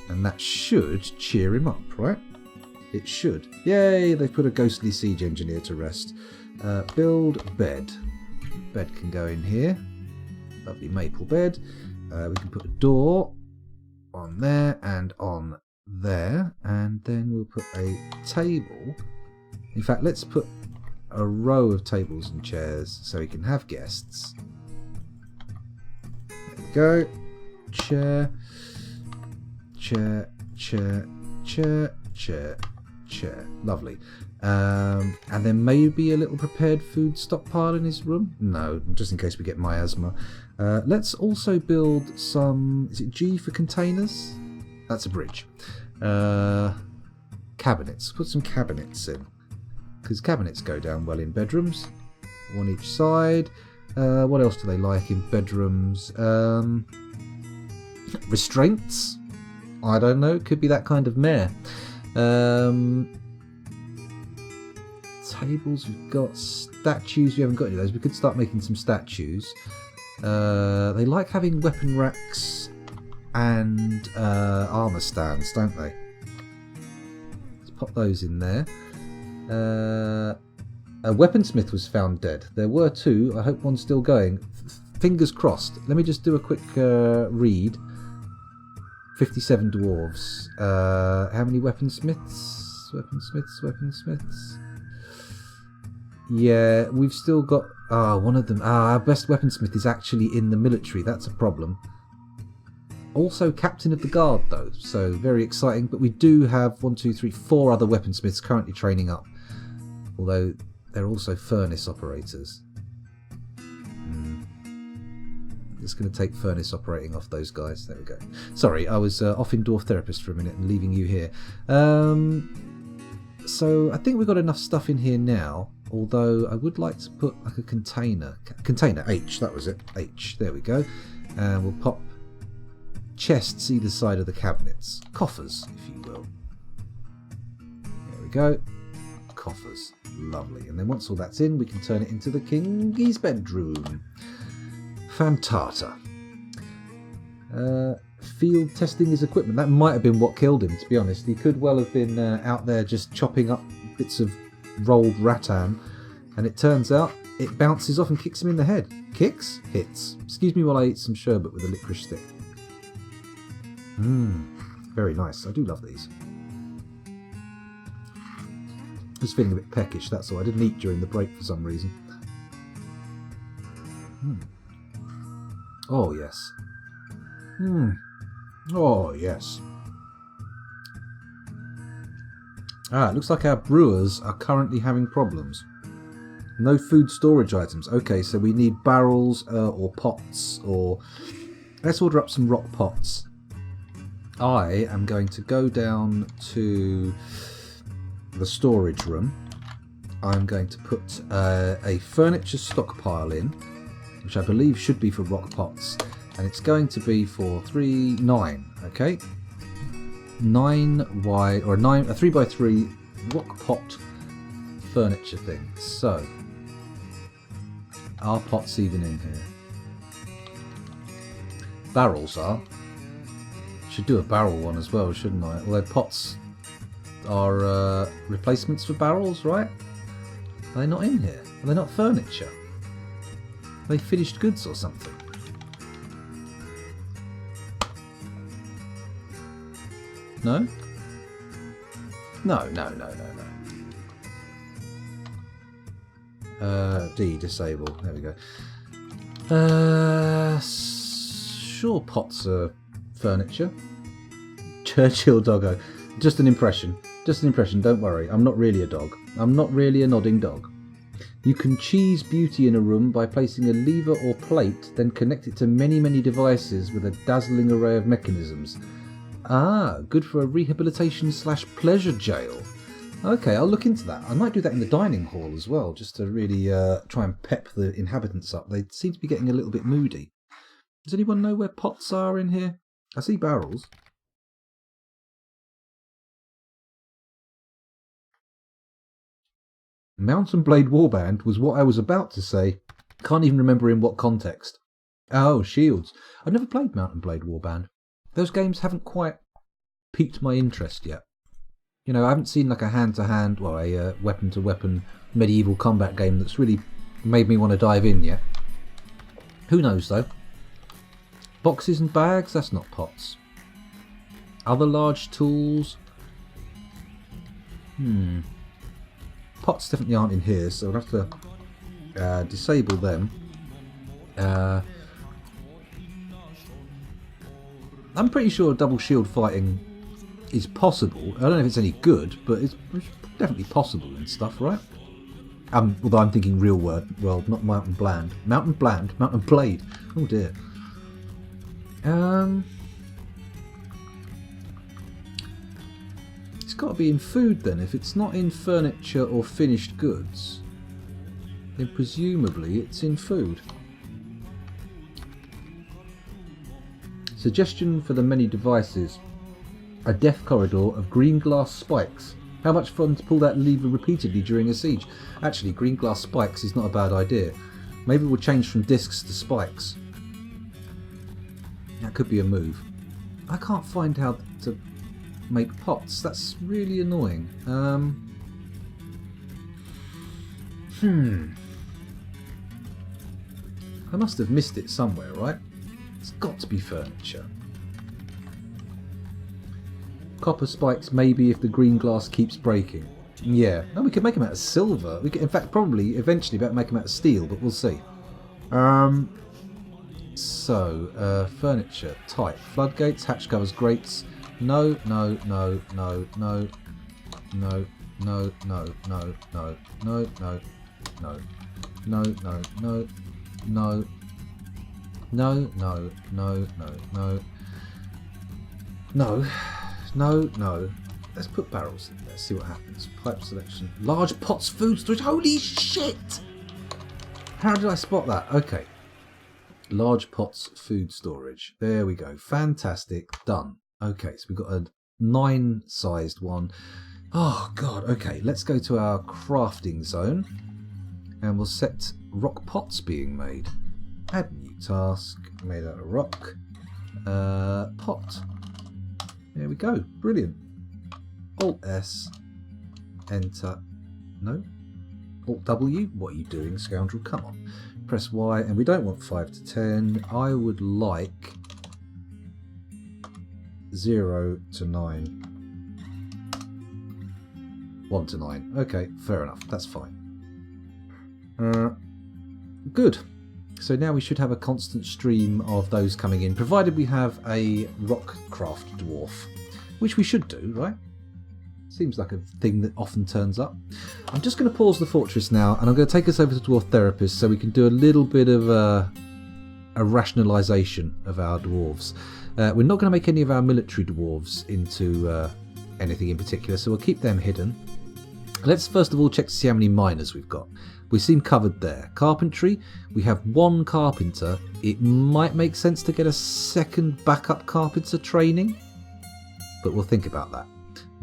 And that should cheer him up, right? It should. Yay, they put a ghostly siege engineer to rest. Build bed. Bed can go in here. Lovely maple bed. We can put a door on there and on there. And then we'll put a table. In fact, let's put a row of tables and chairs so we can have guests. There we go. Chair. Chair. Chair. Chair. Chair. Chair. Lovely. And then maybe a little prepared food stockpile in his room? No, just in case we get miasma. Let's also build some... Is it G for containers? That's a bridge. Cabinets. Put some cabinets in. because cabinets go down well in bedrooms. One each side. What else do they like in bedrooms? Restraints? I don't know. Could be that kind of mare. Tables, we've got statues. We haven't got any of those. We could start making some statues. They like having weapon racks and armour stands, don't they? Let's pop those in there. A weaponsmith was found dead. There were 2. I hope one's still going. Fingers crossed. Let me just do a quick read. 57 dwarves. How many weaponsmiths? Weaponsmiths. Yeah, we've still got... one of them. Our best weaponsmith is actually in the military. That's a problem. Also captain of the guard, though. So, very exciting. But we do have 1, 2, 3, 4 other weaponsmiths currently training up. Although, they're also furnace operators. Just going to take furnace operating off those guys. There we go. Sorry, I was off in Dwarf Therapist for a minute and leaving you here. So I think we've got enough stuff in here now, although I would like to put like a container. Container H, that was it. H, there we go. And we'll pop chests either side of the cabinets. Coffers, if you will. There we go. Coffers. Lovely. And then once all that's in, we can turn it into the Kingy's bedroom. Fantata. Field testing his equipment. That might have been what killed him, to be honest. He could well have been out there just chopping up bits of rolled rattan, and it turns out it bounces off and kicks him in the head. Kicks? Hits. Excuse me while I eat some sherbet with a licorice stick. Very nice. I do love these. Just feeling a bit peckish, that's all. I didn't eat during the break for some reason. Oh, yes. Oh, yes. It looks like our brewers are currently having problems. No food storage items. Okay, so we need barrels or pots, or... Let's order up some rock pots. I am going to go down to the storage room. I'm going to put a furniture stockpile in, which I believe should be for rock pots, and it's going to be for 9, okay? 9 wide, or a 3x3 rock pot furniture thing. So, are pots even in here? Barrels are. Should do a barrel one as well, shouldn't I? Although pots are replacements for barrels, right? Are they not in here? Are they not furniture? Are they finished goods or something? No? No. D, disable. There we go. Sure, pots are furniture. Churchill doggo. Just an impression. Don't worry. I'm not really a dog. I'm not really a nodding dog. You can cheese beauty in a room by placing a lever or plate, then connect it to many, many devices with a dazzling array of mechanisms. Good for a rehabilitation/pleasure jail. Okay, I'll look into that. I might do that in the dining hall as well, just to really try and pep the inhabitants up. They seem to be getting a little bit moody. Does anyone know where pots are in here? I see barrels. Mountain Blade Warband was what I was about to say. Can't even remember in what context. Oh, shields. I've never played Mountain Blade Warband. Those games haven't quite piqued my interest yet. You know, I haven't seen like a hand-to-hand, well, a weapon-to-weapon medieval combat game that's really made me want to dive in yet. Who knows, though? Boxes and bags? That's not pots. Other large tools? Pots definitely aren't in here, so we'll have to disable them. I'm pretty sure double shield fighting is possible. I don't know if it's any good, but it's definitely possible and stuff, right? Although I'm thinking real world, not Mountain Blade. Mountain Blade. Oh dear. It's It's got to be in food then. If it's not in furniture or finished goods, then presumably it's in food. Suggestion for the many devices. A death corridor of green glass spikes. How much fun to pull that lever repeatedly during a siege. Actually, green glass spikes is not a bad idea. Maybe we'll change from discs to spikes. That could be a move. I can't find how to make pots. That's really annoying. I must have missed it somewhere, right? It's got to be furniture. Copper spikes maybe if the green glass keeps breaking. Yeah. No, we could make them out of silver. We could, in fact, probably eventually about make them out of steel, but we'll see. Furniture type: floodgates, hatch covers, grates. No. Let's put barrels in there, see what happens. Pipe selection. Large pots, food storage. Holy shit! How did I spot that? Okay. Large pots, food storage. There we go. Fantastic. Done. Okay, so we've got a 9-sized one. Oh, God. Okay, let's go to our crafting zone. And we'll set rock pots being made. Add new task. Made out of rock. Pot. There we go. Brilliant. Alt S. Enter. No. Alt W. What are you doing, scoundrel? Come on. Press Y. And we don't want 5 to 10. I would like 0 to 9. 1 to 9. Okay, fair enough. That's fine. Good. So now we should have a constant stream of those coming in, provided we have a Rockcraft Dwarf, which we should do, right? Seems like a thing that often turns up. I'm just going to pause the fortress now, and I'm going to take us over to Dwarf Therapist so we can do a little bit of a rationalisation of our dwarves. We're not going to make any of our military dwarves into anything in particular, so we'll keep them hidden. Let's first of all check to see how many miners we've got. We seem covered there. Carpentry, we have 1 carpenter. It might make sense to get a second backup carpenter training, but we'll think about that.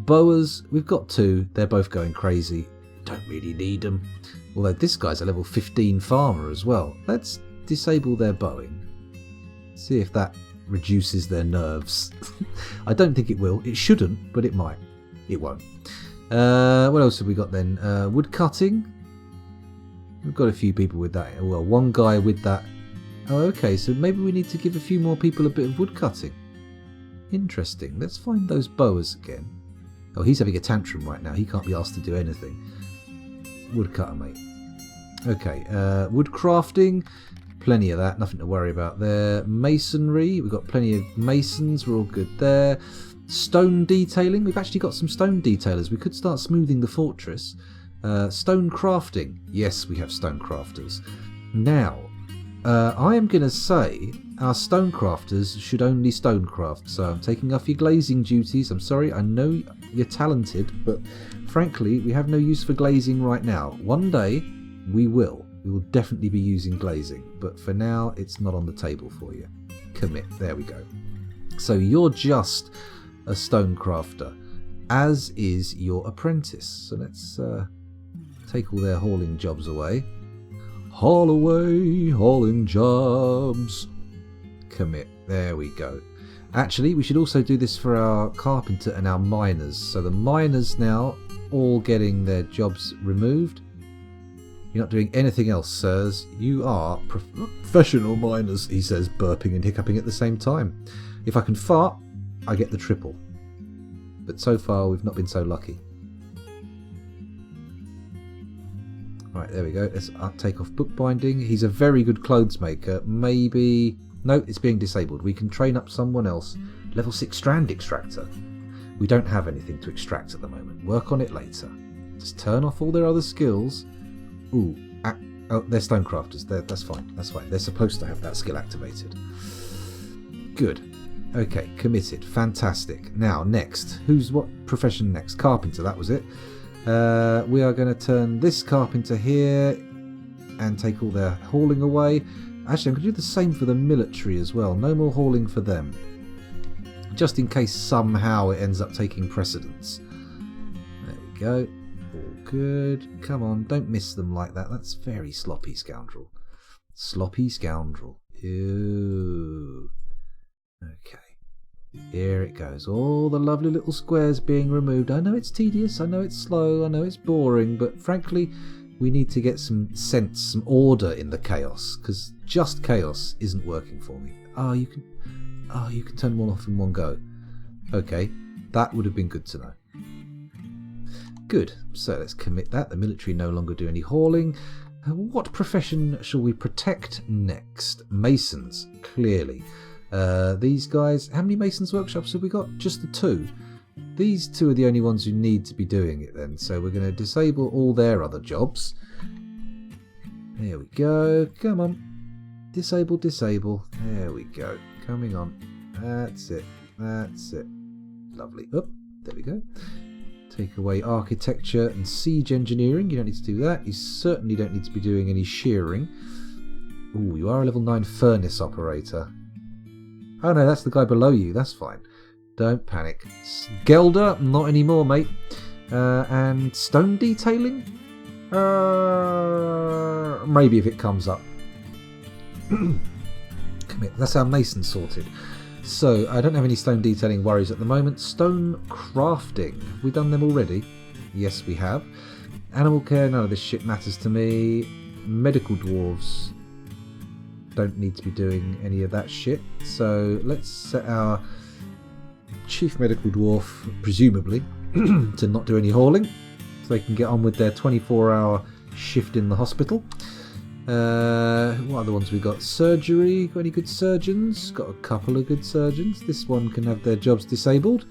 Boas, we've got 2. They're both going crazy. Don't really need them. Although this guy's a level 15 farmer as well. Let's disable their bowing. See if that reduces their nerves. I don't think it will. It shouldn't, but it might. It won't. What else have we got then? Woodcutting. We've got a few people with that. Well, 1 guy with that. Oh, okay, so maybe we need to give a few more people a bit of woodcutting. Interesting. Let's find those boas again. Oh, he's having a tantrum right now. He can't be asked to do anything. Woodcutter, mate. Okay, woodcrafting. Plenty of that. Nothing to worry about there. Masonry. We've got plenty of masons. We're all good there. Stone detailing. We've actually got some stone detailers. We could start smoothing the fortress. Stone crafting. Yes, we have stone crafters. Now, I am going to say our stone crafters should only stone craft. So I'm taking off your glazing duties. I'm sorry, I know you're talented, but frankly, we have no use for glazing right now. One day, we will. We will definitely be using glazing, but for now, it's not on the table for you. Commit. There we go. So you're just a stone crafter, as is your apprentice. So let's take all their hauling jobs away. Haul away, hauling jobs. Commit. There we go. Actually, we should also do this for our carpenter and our miners. So the miners now all getting their jobs removed. You're not doing anything else, sirs. You are professional miners, he says, burping and hiccuping at the same time. If I can fart, I get the triple. But so far, we've not been so lucky. Right, there we go. Let's take off bookbinding. He's a very good clothes maker. Maybe... No, it's being disabled. We can train up someone else. Level 6 strand extractor. We don't have anything to extract at the moment. Work on it later. Just turn off all their other skills. Ooh. Oh, they're stonecrafters. That's fine. That's fine. They're supposed to have that skill activated. Good. Okay, committed. Fantastic. Now, next. What profession next? Carpenter, that was it. We are going to turn this carpenter here and take all their hauling away. Actually, I'm going to do the same for the military as well. No more hauling for them. Just in case somehow it ends up taking precedence. There we go. All good. Come on, don't miss them like that. That's very sloppy, scoundrel. Sloppy scoundrel. Ew. Okay. Here it goes. All the lovely little squares being removed. I know it's tedious, I know it's slow, I know it's boring, but frankly, we need to get some sense, some order in the chaos, because just chaos isn't working for me. You can turn them all off in one go. Okay, that would have been good to know. Good, so let's commit that. The military no longer do any hauling. What profession shall we protect next? Masons, clearly. These guys, how many masons workshops have we got? Just the 2. These 2 are the only ones who need to be doing it then, so we're going to disable all their other jobs. There we go, come on. Disable, disable. There we go, coming on. That's it, that's it. Lovely. Oh, there we go. Take away architecture and siege engineering. You don't need to do that. You certainly don't need to be doing any shearing. Ooh, you are a level 9 furnace operator. Oh no, that's the guy below you. That's fine. Don't panic. Gelder, not anymore, mate. And stone detailing? Maybe if it comes up. Commit. That's our mason sorted. So, I don't have any stone detailing worries at the moment. Stone crafting. Have we done them already? Yes, we have. Animal care, none of this shit matters to me. Medical dwarves. Don't need to be doing any of that shit. So, let's set our chief medical dwarf, presumably, to not do any hauling. So they can get on with their 24-hour shift in the hospital. What other ones we got? Surgery. Got any good surgeons? Got a couple of good surgeons. This one can have their jobs disabled.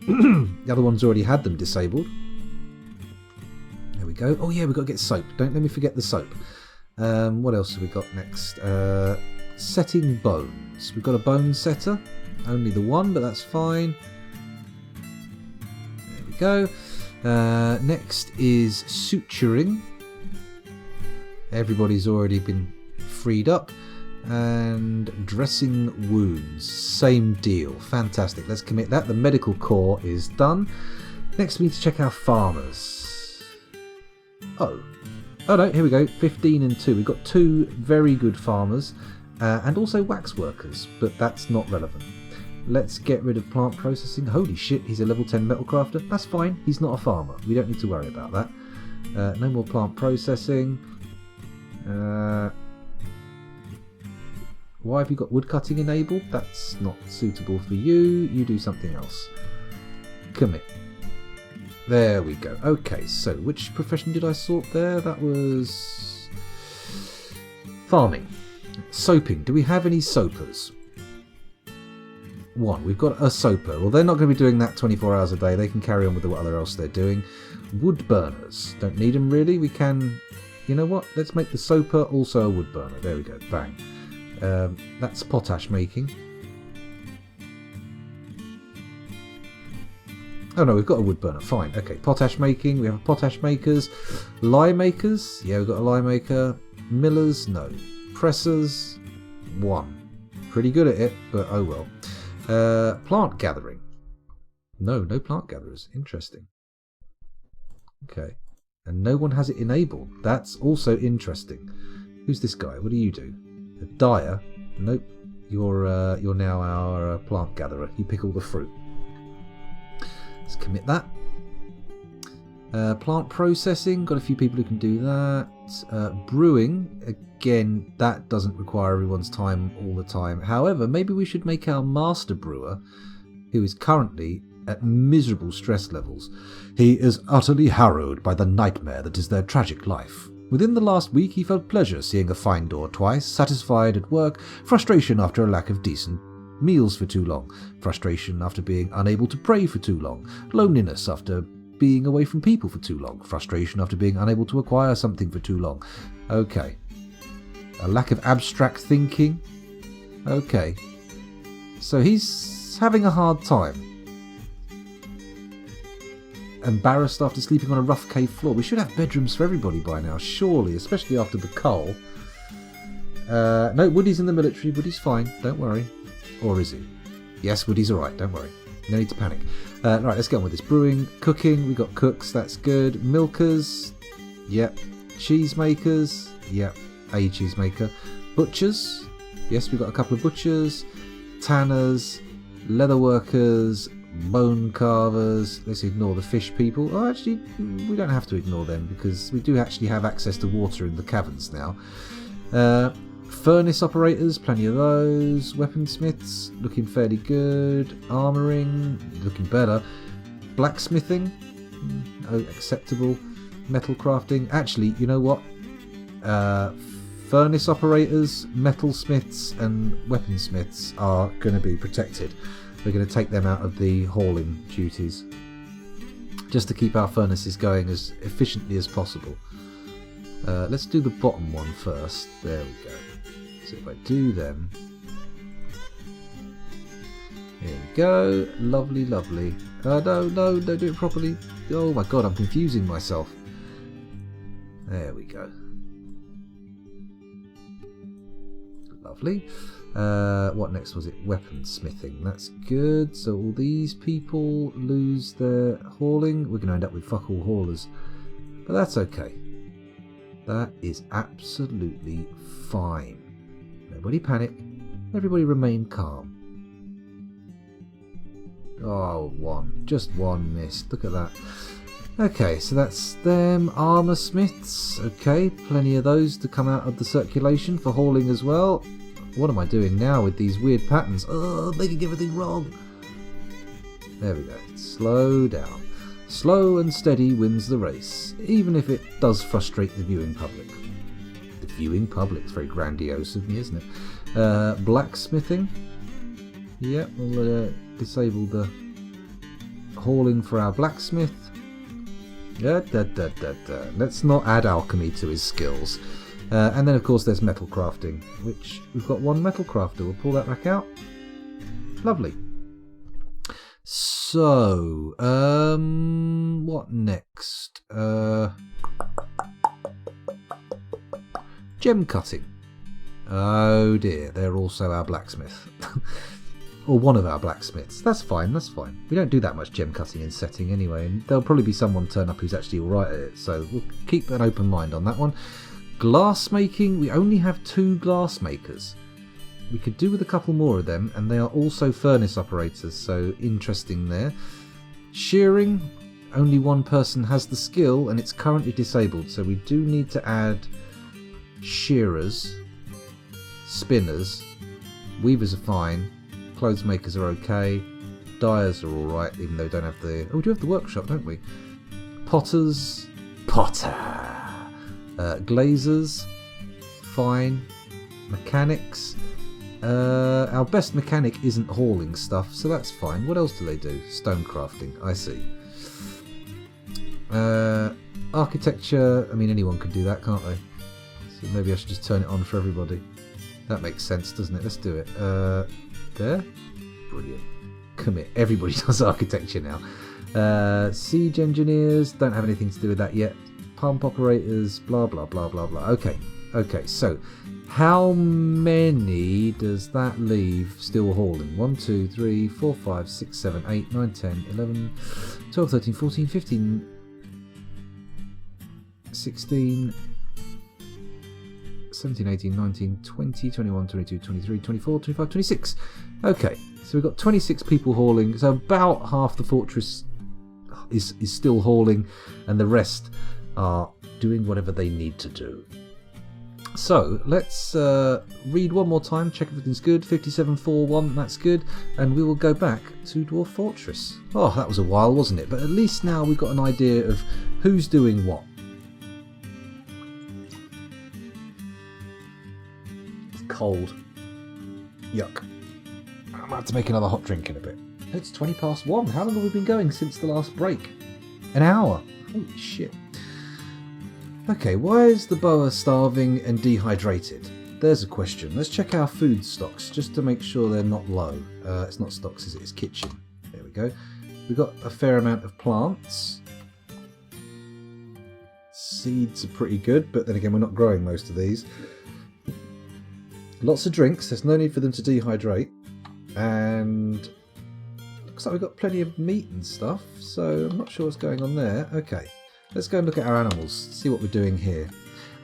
The other one's already had them disabled. There we go. Oh yeah, we've got to get soap. Don't let me forget the soap. What else have we got next? Setting bones. We've got a bone setter. Only the one, but that's fine. There we go. Next is suturing. Everybody's already been freed up. And dressing wounds. Same deal. Fantastic. Let's commit that. The medical core is done. Next we need to check our farmers. Oh no, here we go. 15 and 2. We've got 2 very good farmers. And also wax workers, but that's not relevant. Let's get rid of plant processing. Holy shit, he's a level 10 metal crafter. That's fine, he's not a farmer. We don't need to worry about that. No more plant processing. Why have you got woodcutting enabled? That's not suitable for you. You do something else. Commit. There we go. Okay, so which profession did I sort there? That was farming. Soaping. Do we have any soapers? 1. We've got a soaper. Well, they're not going to be doing that 24 hours a day. They can carry on with whatever else they're doing. Wood burners. Don't need them really. We can... You know what? Let's make the soaper also a wood burner. There we go. Bang. That's potash making. Oh no, we've got a wood burner. Fine. Okay, potash making. We have potash makers. Lye makers. Yeah, we've got a lye maker. Millers. No. Pressers. 1. Pretty good at it, but oh well. Plant gathering. No plant gatherers. Interesting. Okay. And no one has it enabled. That's also interesting. Who's this guy? What do you do? A dyer? Nope. You're now our plant gatherer. You pick all the fruit. Let's commit that. Plant processing. Got a few people who can do that. Brewing. Again, that doesn't require everyone's time all the time. However, maybe we should make our master brewer, who is currently at miserable stress levels. He is utterly harrowed by the nightmare that is their tragic life. Within the last week he felt pleasure seeing a fine door twice, satisfied at work, frustration after a lack of decent meals for too long, frustration after being unable to pray for too long, loneliness after being away from people for too long, frustration after being unable to acquire something for too long. Okay. A lack of abstract thinking. Okay. So he's having a hard time. Embarrassed after sleeping on a rough cave floor. We should have bedrooms for everybody by now, surely, especially after the coal. No, Woody's in the military. Woody's fine, don't worry. Or is he? Yes, Woody's alright, don't worry. No need to panic. Right, let's get on with this. Brewing, cooking, we got cooks, that's good. Milkers, yep. Cheesemakers, yep. A cheesemaker. Butchers, yes, we've got a couple of butchers. Tanners, leather workers, bone carvers. Let's ignore the fish people. Oh, actually, we don't have to ignore them because we do actually have access to water in the caverns now. Furnace operators, plenty of those. Weaponsmiths, looking fairly good. Armouring, looking better. Blacksmithing, acceptable. Metal crafting. Actually, you know what? Furnace operators, metalsmiths, and weaponsmiths are going to be protected. We're going to take them out of the hauling duties, just to keep our furnaces going as efficiently as possible. Let's do the bottom one first. There we go. So if I do them, here we go. Lovely, lovely. No, don't do it properly. Oh my god, I'm confusing myself. There we go. Lovely. What next was it? Weaponsmithing. That's good. So all these people lose their hauling. We're going to end up with fuck all haulers. But that's okay. That is absolutely fine. Nobody panic. Everybody remain calm. Oh, one. Just one missed. Look at that. Okay, so that's them. Armour smiths. Okay, plenty of those to come out of the circulation for hauling as well. What am I doing now with these weird patterns? Oh, making everything wrong. There we go. Slow down. Slow and steady wins the race, even if it does frustrate the viewing public. The viewing public is very grandiose of me, isn't it? Blacksmithing. Yep, we'll disable the hauling for our blacksmith. Let's not add alchemy to his skills. And then of course there's metal crafting, which we've got one metal crafter. We'll pull that rack out. Lovely. So, what next? Gem cutting. Oh dear, they're also our blacksmith. Or one of our blacksmiths. That's fine, that's fine. We don't do that much gem cutting in setting anyway, and there'll probably be someone turn up who's actually alright at it, so we'll keep an open mind on that one. Glass making, we only have 2 glass makers. We could do with a couple more of them, and they are also furnace operators, so interesting there. Shearing, only one person has the skill, and it's currently disabled, so we do need to add shearers, spinners, weavers are fine, clothes makers are okay, dyers are alright, even though we don't have the... Oh, we do have the workshop, don't we? Potters, glazers, fine, mechanics. Our best mechanic isn't hauling stuff, so that's fine. What else do they do? Stone crafting, I see. Architecture, I mean anyone can do that, can't they? So maybe I should just turn it on for everybody. That makes sense, doesn't it? Let's do it. There? Brilliant. Commit. Everybody does architecture now. Siege engineers, don't have anything to do with that yet. Pump operators, blah blah blah blah blah. Okay, so how many does that leave still hauling? 1, 2, 3, 4, 5, 6, 7, 8, 9, 10, 11, 12, 13, 14, 15, 16, 17, 18, 19, 20, 21, 22, 23, 24, 25, 26. Okay, so we've got 26 people hauling, so about half the fortress is still hauling, and the rest are doing whatever they need to do. So let's read one more time, check everything's good. 5741, that's good, and we will go back to Dwarf Fortress. Oh, that was a while, wasn't it? But at least now we've got an idea of who's doing what. It's cold. Yuck. I'm going to have to make another hot drink in a bit. It's 20 past 1. How long have we been going since the last break? An hour. Holy shit. Okay, why is the boa starving and dehydrated? There's a question. Let's check our food stocks just to make sure they're not low. It's not stocks, is it? It's kitchen. There we go. We've got a fair amount of plants. Seeds are pretty good, but then again, we're not growing most of these. Lots of drinks. There's no need for them to dehydrate. And looks like we've got plenty of meat and stuff, so I'm not sure what's going on there. Okay, let's go and look at our animals, see what we're doing here.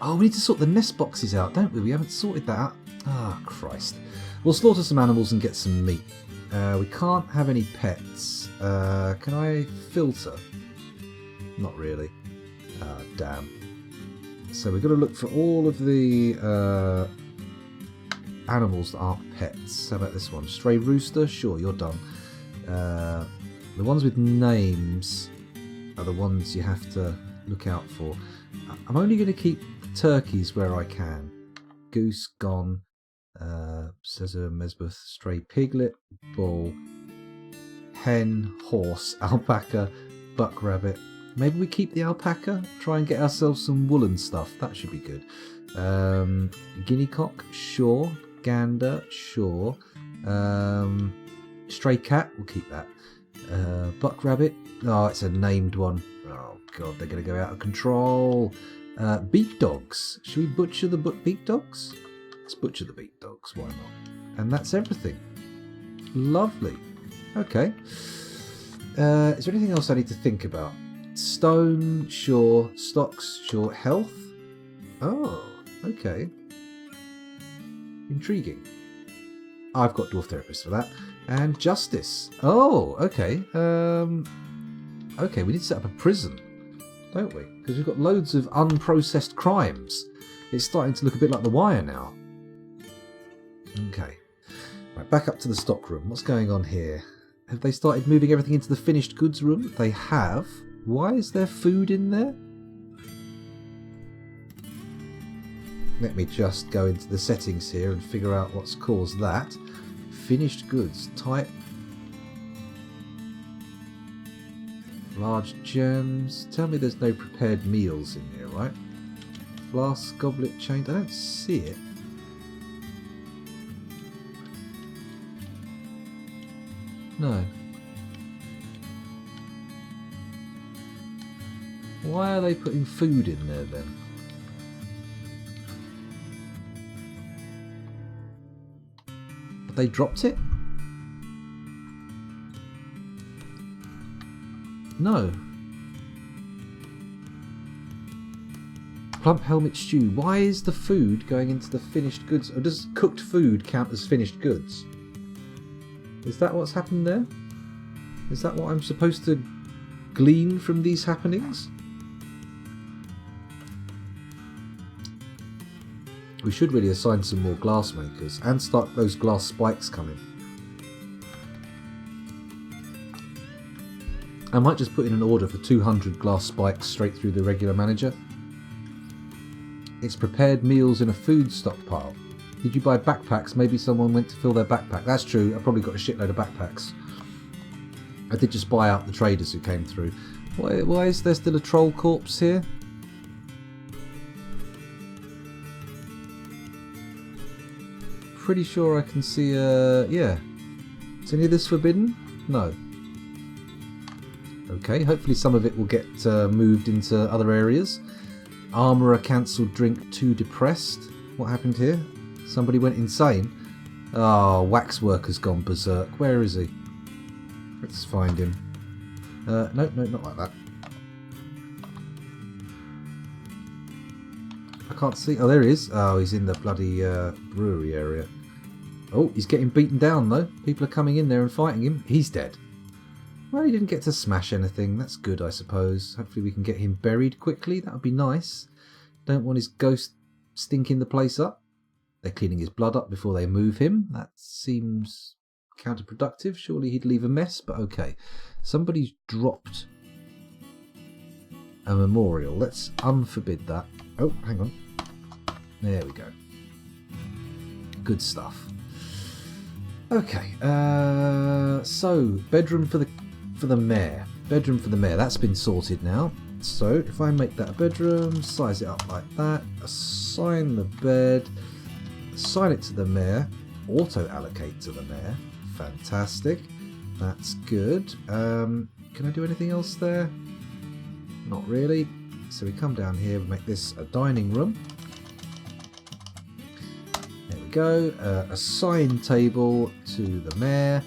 Oh, we need to sort the nest boxes out, don't we? We haven't sorted that out. Ah, Christ. We'll slaughter some animals and get some meat. We can't have any pets. Can I filter? Not really. Ah, damn. So we've got to look for all of the animals that aren't pets. How about this one? Stray rooster? Sure, you're done. The ones with names are the ones you have to look out for. I'm only going to keep turkeys where I can. Goose gone. Sesame, Mesbeth, stray piglet, bull, hen, horse, alpaca, buck rabbit. Maybe we keep the alpaca, try and get ourselves some woolen stuff. That should be good. Guinea cock, sure. Gander, sure. Stray cat, we'll keep that. Buck rabbit, oh, it's a named one. Oh god, they're going to go out of control. Beak dogs, should we butcher the beak dogs? Let's butcher the beak dogs, why not? And that's everything. Lovely. Okay. Is there anything else I need to think about? Stone, sure. Stocks, sure. Health? Oh, okay. Intriguing. I've got Dwarf Therapist for that. And Justice. Oh, okay. Okay, we need to set up a prison, don't we? Because we've got loads of unprocessed crimes. It's starting to look a bit like The Wire now. Okay. Right, back up to the stock room. What's going on here? Have they started moving everything into the finished goods room? They have. Why is there food in there? Let me just go into the settings here and figure out what's caused that. Finished goods. Type. Large gems. Tell me there's no prepared meals in here, right? Flask, goblet, chain. I don't see it. No. Why are they putting food in there then? Have they dropped it? No. Plump helmet stew. Why is the food going into the finished goods? Or does cooked food count as finished goods? Is that what's happened there? Is that what I'm supposed to glean from these happenings? We should really assign some more glass makers and start those glass spikes coming. I might just put in an order for 200 glass spikes straight through the regular manager. It's prepared meals in a food stockpile. Did you buy backpacks? Maybe someone went to fill their backpack. That's true. I probably got a shitload of backpacks. I did just buy out the traders who came through. Why is there still a troll corpse here? Pretty sure I can see yeah. Is any of this forbidden? No. Okay, hopefully some of it will get moved into other areas. Armourer cancelled drink too depressed. What happened here? Somebody went insane. Oh, waxworker's gone berserk. Where is he? Let's find him. No, not like that. I can't see. Oh, there he is. Oh, he's in the bloody brewery area. Oh, he's getting beaten down though. People are coming in there and fighting him. He's dead. Well, he didn't get to smash anything. That's good, I suppose. Hopefully we can get him buried quickly. That would be nice. Don't want his ghost stinking the place up. They're cleaning his blood up before they move him. That seems counterproductive. Surely he'd leave a mess, but okay. Somebody's dropped a memorial. Let's unforbid that. Oh, hang on. There we go. Good stuff. Okay. So bedroom for the mayor. Bedroom for the mayor. That's been sorted now. So if I make that a bedroom, size it up like that, assign the bed. Assign it to the mayor. Auto-allocate to the mayor. Fantastic. That's good. Can I do anything else there? Not really. So we come down here, we make this a dining room. There we go. Assign table to the mayor.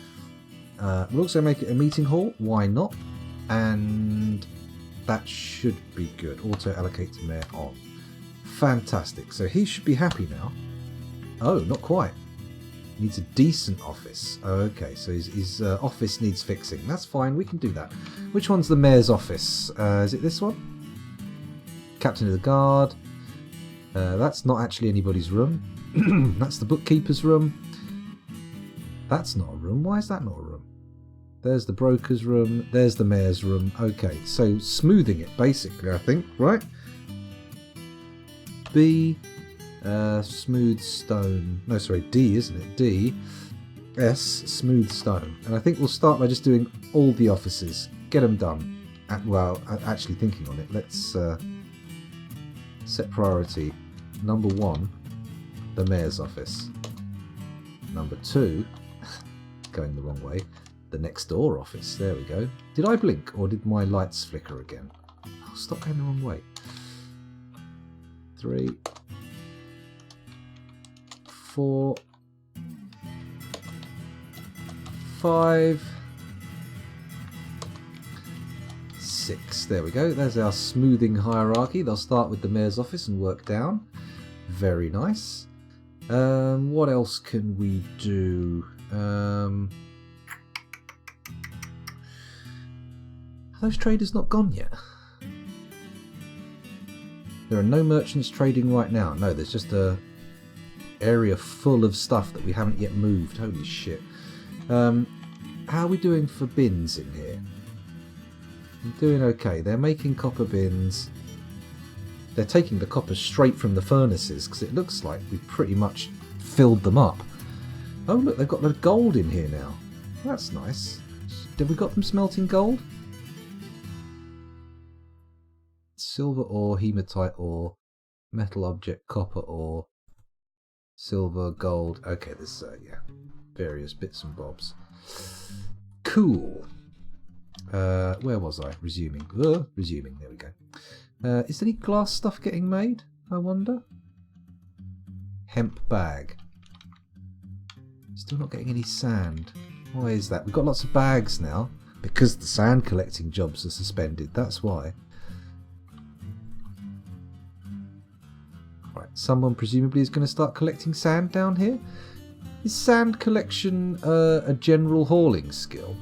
We'll also make it a meeting hall. Why not? And that should be good. Auto-allocate to mayor on. Fantastic. So he should be happy now. Oh, not quite. Needs a decent office. Oh, okay, so his office needs fixing. That's fine, we can do that. Which one's the mayor's office? Is it this one? Captain of the guard. That's not actually anybody's room. That's the bookkeeper's room. That's not a room. Why is that not a room? There's the broker's room. There's the mayor's room. Okay, so smoothing it, basically, I think, right? B... smooth stone. No, sorry, D, isn't it? D. S, smooth stone. And I think we'll start by just doing all the offices. Get them done. Well, actually thinking on it, let's set priority. Number 1, the mayor's office. Number 2, going the wrong way, the next door office. There we go. Did I blink or did my lights flicker again? Oh, stop going the wrong way. 3, 4, 5, 6. There we go. There's our smoothing hierarchy. They'll start with the mayor's office and work down. Very nice. What else can we do? Are those traders not gone yet? There are no merchants trading right now. No, there's just a area full of stuff that we haven't yet moved. Holy shit. How are we doing for bins in here? I'm doing okay. They're making copper bins. They're taking the copper straight from the furnaces because it looks like we've pretty much filled them up. Oh look, they've got the gold in here now. That's nice. Have we got them smelting gold? Silver ore, hematite ore, metal object, copper ore, silver, gold. Okay, there's yeah, various bits and bobs. Cool. Where was I? Resuming. Resuming. There we go. Is any glass stuff getting made? I wonder. Hemp bag. Still not getting any sand. Why is that? We've got lots of bags now because the sand collecting jobs are suspended. That's why. Right, someone presumably is going to start collecting sand down here. Is sand collection a general hauling skill?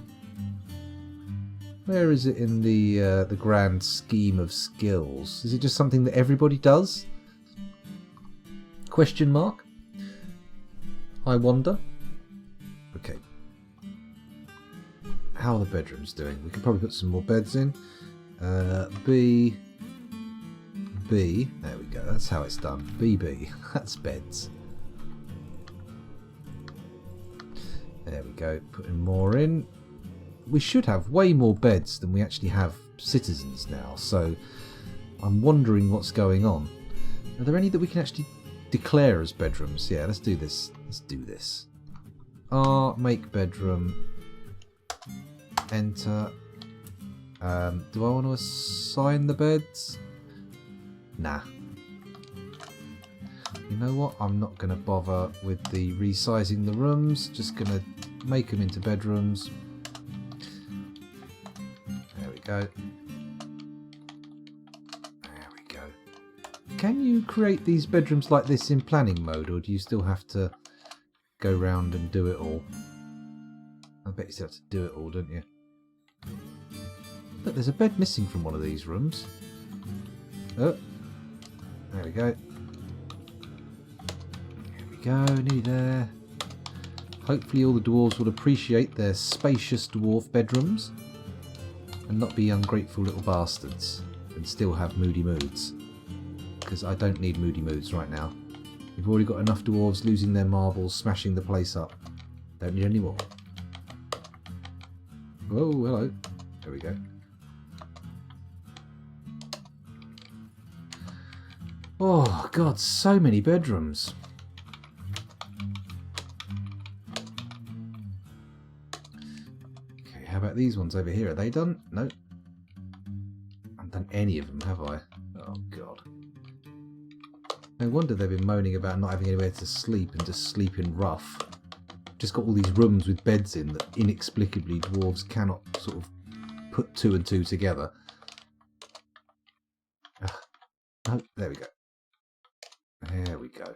Where is it in the grand scheme of skills? Is it just something that everybody does? Question mark? I wonder. Okay. How are the bedrooms doing? We could probably put some more beds in. B. There we go. That's how it's done. BB. That's beds. There we go. Putting more in. We should have way more beds than we actually have citizens now. So I'm wondering what's going on. Are there any that we can actually declare as bedrooms? Yeah, let's do this. Let's do this. Make bedroom. Enter. Do I want to assign the beds? Nah. You know what? I'm not going to bother with the resizing the rooms. Just going to make them into bedrooms. There we go. There we go. Can you create these bedrooms like this in planning mode, or do you still have to go round and do it all? I bet you still have to do it all, don't you? Look, there's a bed missing from one of these rooms. Oh. There we go. There we go, nearly there. Hopefully all the dwarves will appreciate their spacious dwarf bedrooms and not be ungrateful little bastards and still have moody moods. Because I don't need moody moods right now. We've already got enough dwarves losing their marbles, smashing the place up. Don't need any more. Oh, hello. There we go. Oh, God, so many bedrooms. How about these ones over here? Are they done? No. I haven't done any of them, have I? Oh, God. No wonder they've been moaning about not having anywhere to sleep and just sleep in rough. Just got all these rooms with beds in that inexplicably dwarves cannot sort of put 2 and 2 together. Oh, there we go. There we go.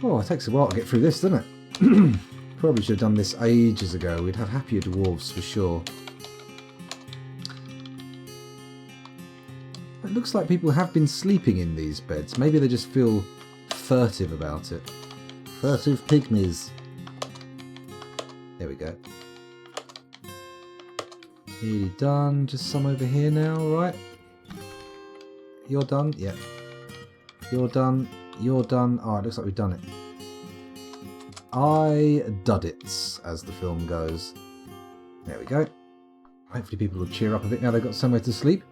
Oh, it takes a while to get through this, doesn't it? Probably should have done this ages ago. We'd have happier dwarves for sure. It looks like people have been sleeping in these beds. Maybe they just feel furtive about it. Furtive pygmies. There we go. Nearly done. Just some over here now, right? You're done? Yep. You're done. You're done. Oh, it looks like we've done it. I dud it, as the film goes. There we go. Hopefully people will cheer up a bit now they've got somewhere to sleep.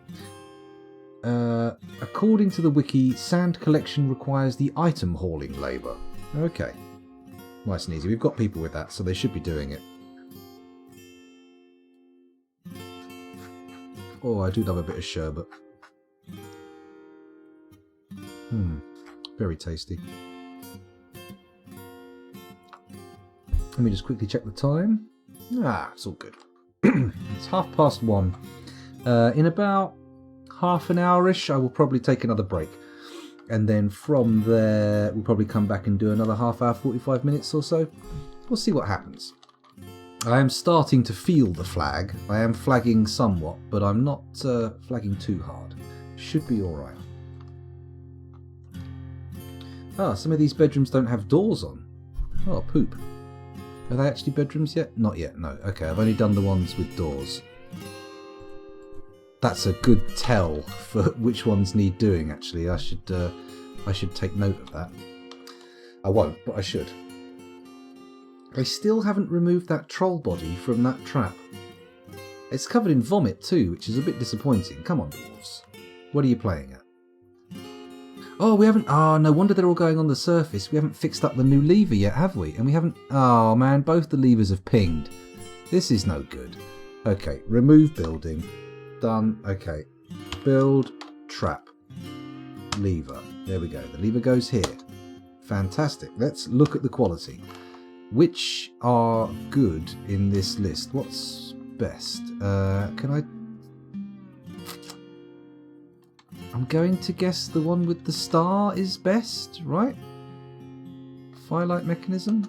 According to the wiki, sand collection requires the item hauling labour. Okay. Nice and easy. We've got people with that, so they should be doing it. Oh, I do love a bit of sherbet. Very tasty. Let me just quickly check the time. Ah, it's all good. It's 1:30. In about half an hour-ish, I will probably take another break. And then from there, we'll probably come back and do another half hour, 45 minutes or so. We'll see what happens. I am starting to feel the flag. I am flagging somewhat, but I'm not flagging too hard. Should be alright. Ah, some of these bedrooms don't have doors on. Oh, poop. Are they actually bedrooms yet? Not yet, no. Okay, I've only done the ones with doors. That's a good tell for which ones need doing, actually. I should take note of that. I won't, but I should. They still haven't removed that troll body from that trap. It's covered in vomit too, which is a bit disappointing. Come on, dwarves. What are you playing at? Oh, we haven't... Oh, no wonder they're all going on the surface. We haven't fixed up the new lever yet, have we? And we haven't... Oh, man, both the levers have pinged. This is no good. Okay, remove building. Done. Okay. Build, trap, lever. There we go. The lever goes here. Fantastic. Let's look at the quality. Which are good in this list? What's best? Can I... I'm going to guess the one with the star is best, right? Firelight mechanism?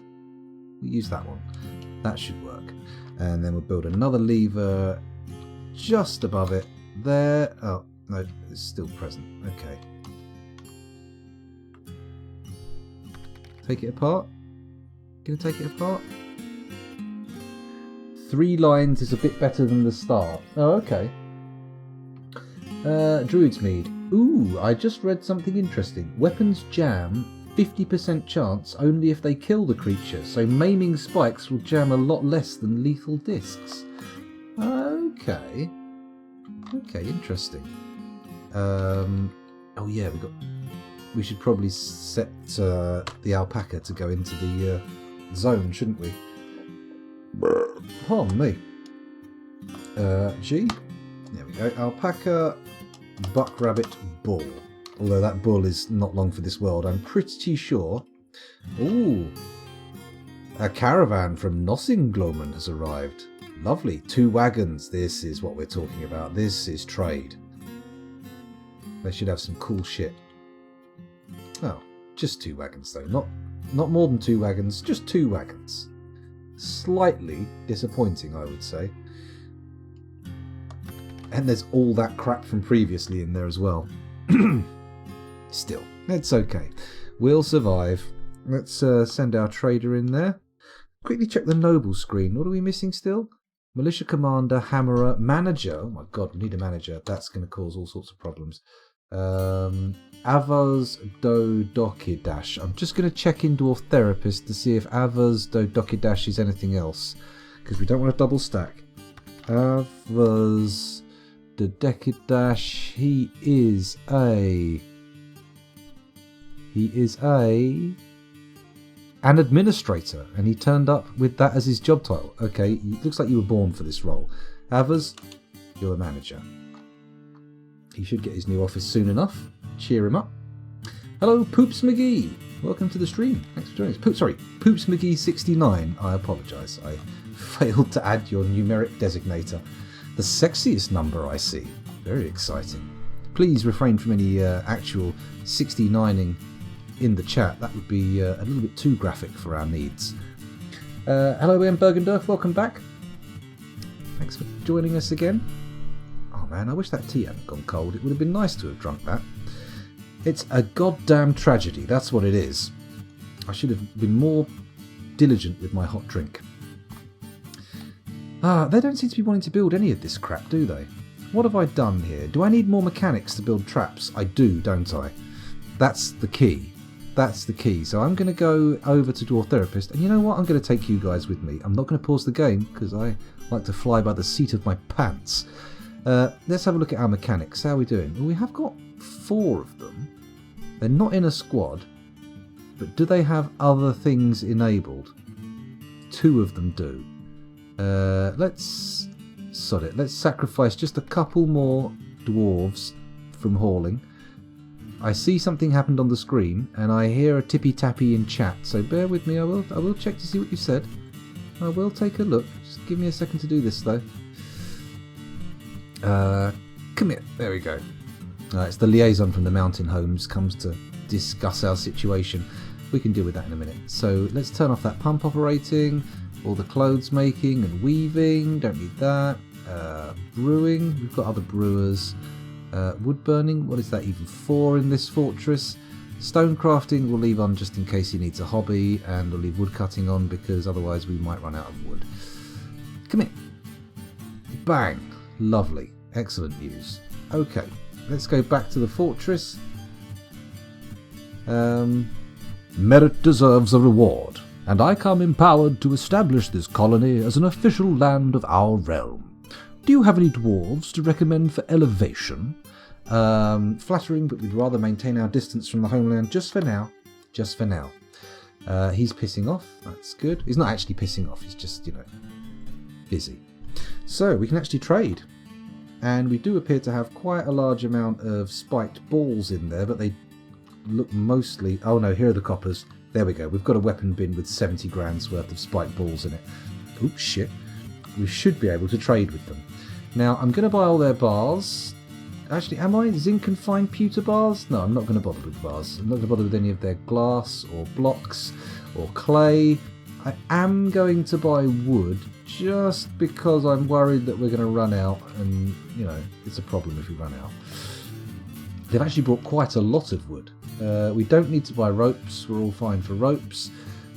We'll use that one. That should work. And then we'll build another lever just above it. There. Oh, no, it's still present. Okay. Take it apart. Gonna take it apart. 3 lines is a bit better than the star. Oh, okay. Druid's Mead. Ooh, I just read something interesting. Weapons jam 50% chance only if they kill the creature, so maiming spikes will jam a lot less than lethal discs. Okay. Okay, interesting. Oh yeah, we should probably set the alpaca to go into the zone, shouldn't we? Pardon me. G. There we go. Alpaca, buck rabbit, bull. Although that bull is not long for this world, I'm pretty sure. Ooh. A caravan from Nossinglomen has arrived. Lovely. 2 wagons. This is what we're talking about. This is trade. They should have some cool shit. Oh, just 2 wagons though. Not more than 2 wagons, just 2 wagons. Slightly disappointing, I would say. And there's all that crap from previously in there as well. Still, it's okay. We'll survive. Let's send our trader in there. Quickly check the noble screen. What are we missing still? Militia commander, hammerer, manager. Oh my god, we need a manager. That's going to cause all sorts of problems. Avaz do Dokidash. I'm just going to check in Dwarf Therapist to see if Avaz do Dokidash is anything else, because we don't want to double stack. Avaz do Dokidash. He is a an administrator, and he turned up with that as his job title. Okay, it looks like you were born for this role. Avers, you're the manager. He should get his new office soon enough. Cheer him up. Hello, Poops McGee. Welcome to the stream. Thanks for joining us. Poops McGee 69. I apologise. I failed to add your numeric designator. The sexiest number I see. Very exciting. Please refrain from any actual 69ing in the chat. That would be a little bit too graphic for our needs. Hello, Ian Bergendorf. Welcome back. Thanks for joining us again. Oh man, I wish that tea hadn't gone cold. It would have been nice to have drunk that. It's a goddamn tragedy. That's what it is. I should have been more diligent with my hot drink. They don't seem to be wanting to build any of this crap, do they? What have I done here? Do I need more mechanics to build traps? I do, don't I? That's the key. That's the key. So I'm going to go over to Dwarf Therapist, and you know what? I'm going to take you guys with me. I'm not going to pause the game, because I like to fly by the seat of my pants. Let's have a look at our mechanics. How are we doing? Well, we have got 4 of them. They're not in a squad, but do they have other things enabled? 2 of them do. Let's sod it. Let's sacrifice just a couple more dwarves from hauling. I see something happened on the screen, and I hear a tippy-tappy in chat, so bear with me. I will check to see what you said. I will take a look. Just give me a second to do this, though. Come here. There we go. It's the liaison from the mountain homes comes to discuss our situation. We can deal with that in a minute. So let's turn off that pump operating, all the clothes making and weaving. Don't need that. Brewing. We've got other brewers. Wood burning. What is that even for in this fortress? Stone crafting we'll leave on just in case he needs a hobby, and we'll leave wood cutting on because otherwise we might run out of wood. Come here. Bang. Lovely. Excellent news. Okay. Let's go back to the fortress. Merit deserves a reward, and I come empowered to establish this colony as an official land of our realm. Do you have any dwarves to recommend for elevation? Flattering, but we'd rather maintain our distance from the homeland just for now. Just for now. He's pissing off. That's good. He's not actually pissing off. He's just, busy. So we can actually trade. And we do appear to have quite a large amount of spiked balls in there, but they look mostly... Oh no, here are the coppers. There we go. We've got a weapon bin with 70 grand's worth of spiked balls in it. Oops, shit. We should be able to trade with them. Now, I'm going to buy all their bars. Actually, am I? Zinc and fine pewter bars? No, I'm not going to bother with bars. I'm not going to bother with any of their glass or blocks or clay. I am going to buy wood just because I'm worried that we're going to run out, and, it's a problem if we run out. They've actually brought quite a lot of wood. We don't need to buy ropes. We're all fine for ropes.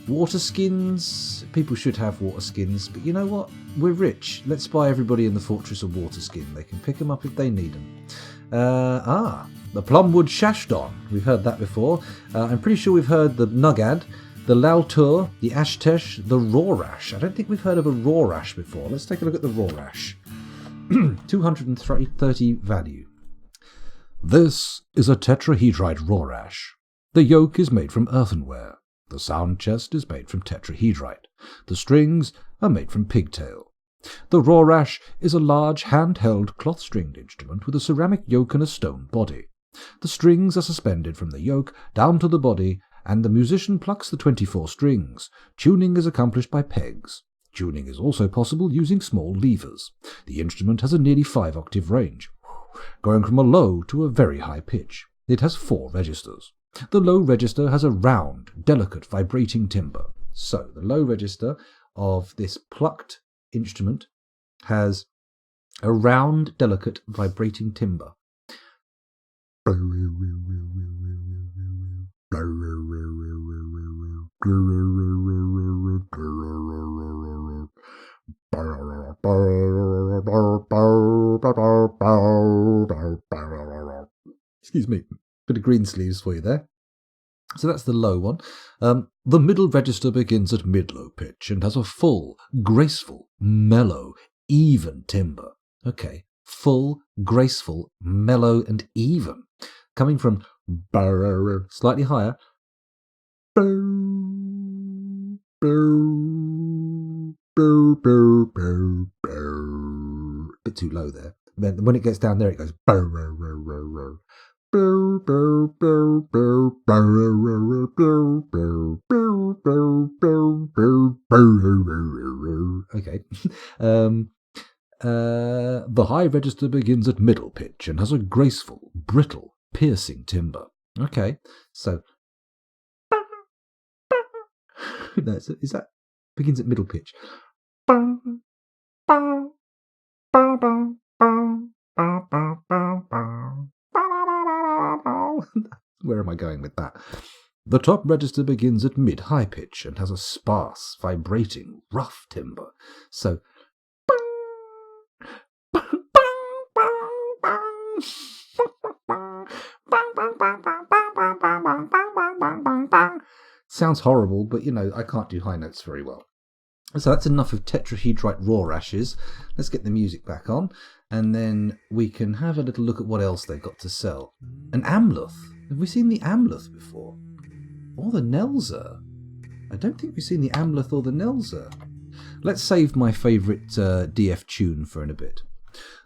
Water skins. People should have water skins, but you know what? We're rich. Let's buy everybody in the fortress a water skin. They can pick them up if they need them. The Plumwood Shashdon. We've heard that before. I'm pretty sure we've heard the Nugad, the Lautur, the Ashtesh, the Rorash. I don't think we've heard of a Rorash before. Let's take a look at the Rorash. 230 value. This is a tetrahedrite Rorash. The yoke is made from earthenware. The sound chest is made from tetrahedrite. The strings are made from pigtail. The Rorash is a large hand-held cloth-stringed instrument with a ceramic yoke and a stone body. The strings are suspended from the yoke down to the body, and the musician plucks the 24 strings. Tuning is accomplished by pegs. Tuning is also possible using small levers. The instrument has a nearly 5-octave range, going from a low to a very high pitch. It has 4 registers. The low register has a round, delicate, vibrating timbre. So, the low register of this plucked instrument has a round, delicate, vibrating timbre. Excuse me. Bit of green sleeves for you there. So that's the low one. The middle register begins at mid-low pitch and has a full, graceful, mellow, even timbre. Okay, full, graceful, mellow, and even. Coming from slightly higher. Bit too low there. Then when it gets down there, it goes. Okay. The high register begins at middle pitch and has a graceful, brittle, piercing timbre. Okay, so no, is that begins at middle pitch? Where am I going with that? The top register begins at mid-high pitch and has a sparse, vibrating, rough timbre. So sounds horrible, but you know, I can't do high notes very well. So that's enough of tetrahedrite raw ashes. Let's get the music back on, and then we can have a little look at what else they've got to sell. An amluth. Have we seen the amluth before? Or the Nelzer? I don't think we've seen the amluth or the Nelzer. Let's save my favourite DF tune for in a bit.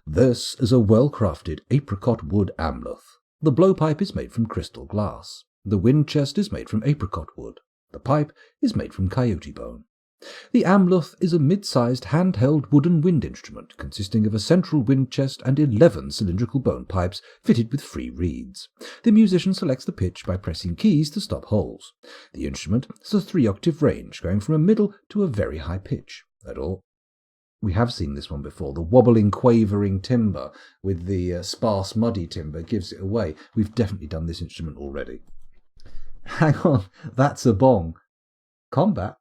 This is a well-crafted apricot wood amluth. The blowpipe is made from crystal glass. The wind chest is made from apricot wood. The pipe is made from coyote bone. The amluth is a mid-sized handheld wooden wind instrument consisting of a central wind chest and 11 cylindrical bone pipes fitted with free reeds. The musician selects the pitch by pressing keys to stop holes. The instrument has a 3-octave range going from a middle to a very high pitch. At all, we have seen this one before. The wobbling, quavering timbre with the sparse, muddy timbre gives it away. We've definitely done this instrument already. Hang on, that's a bong. Combat.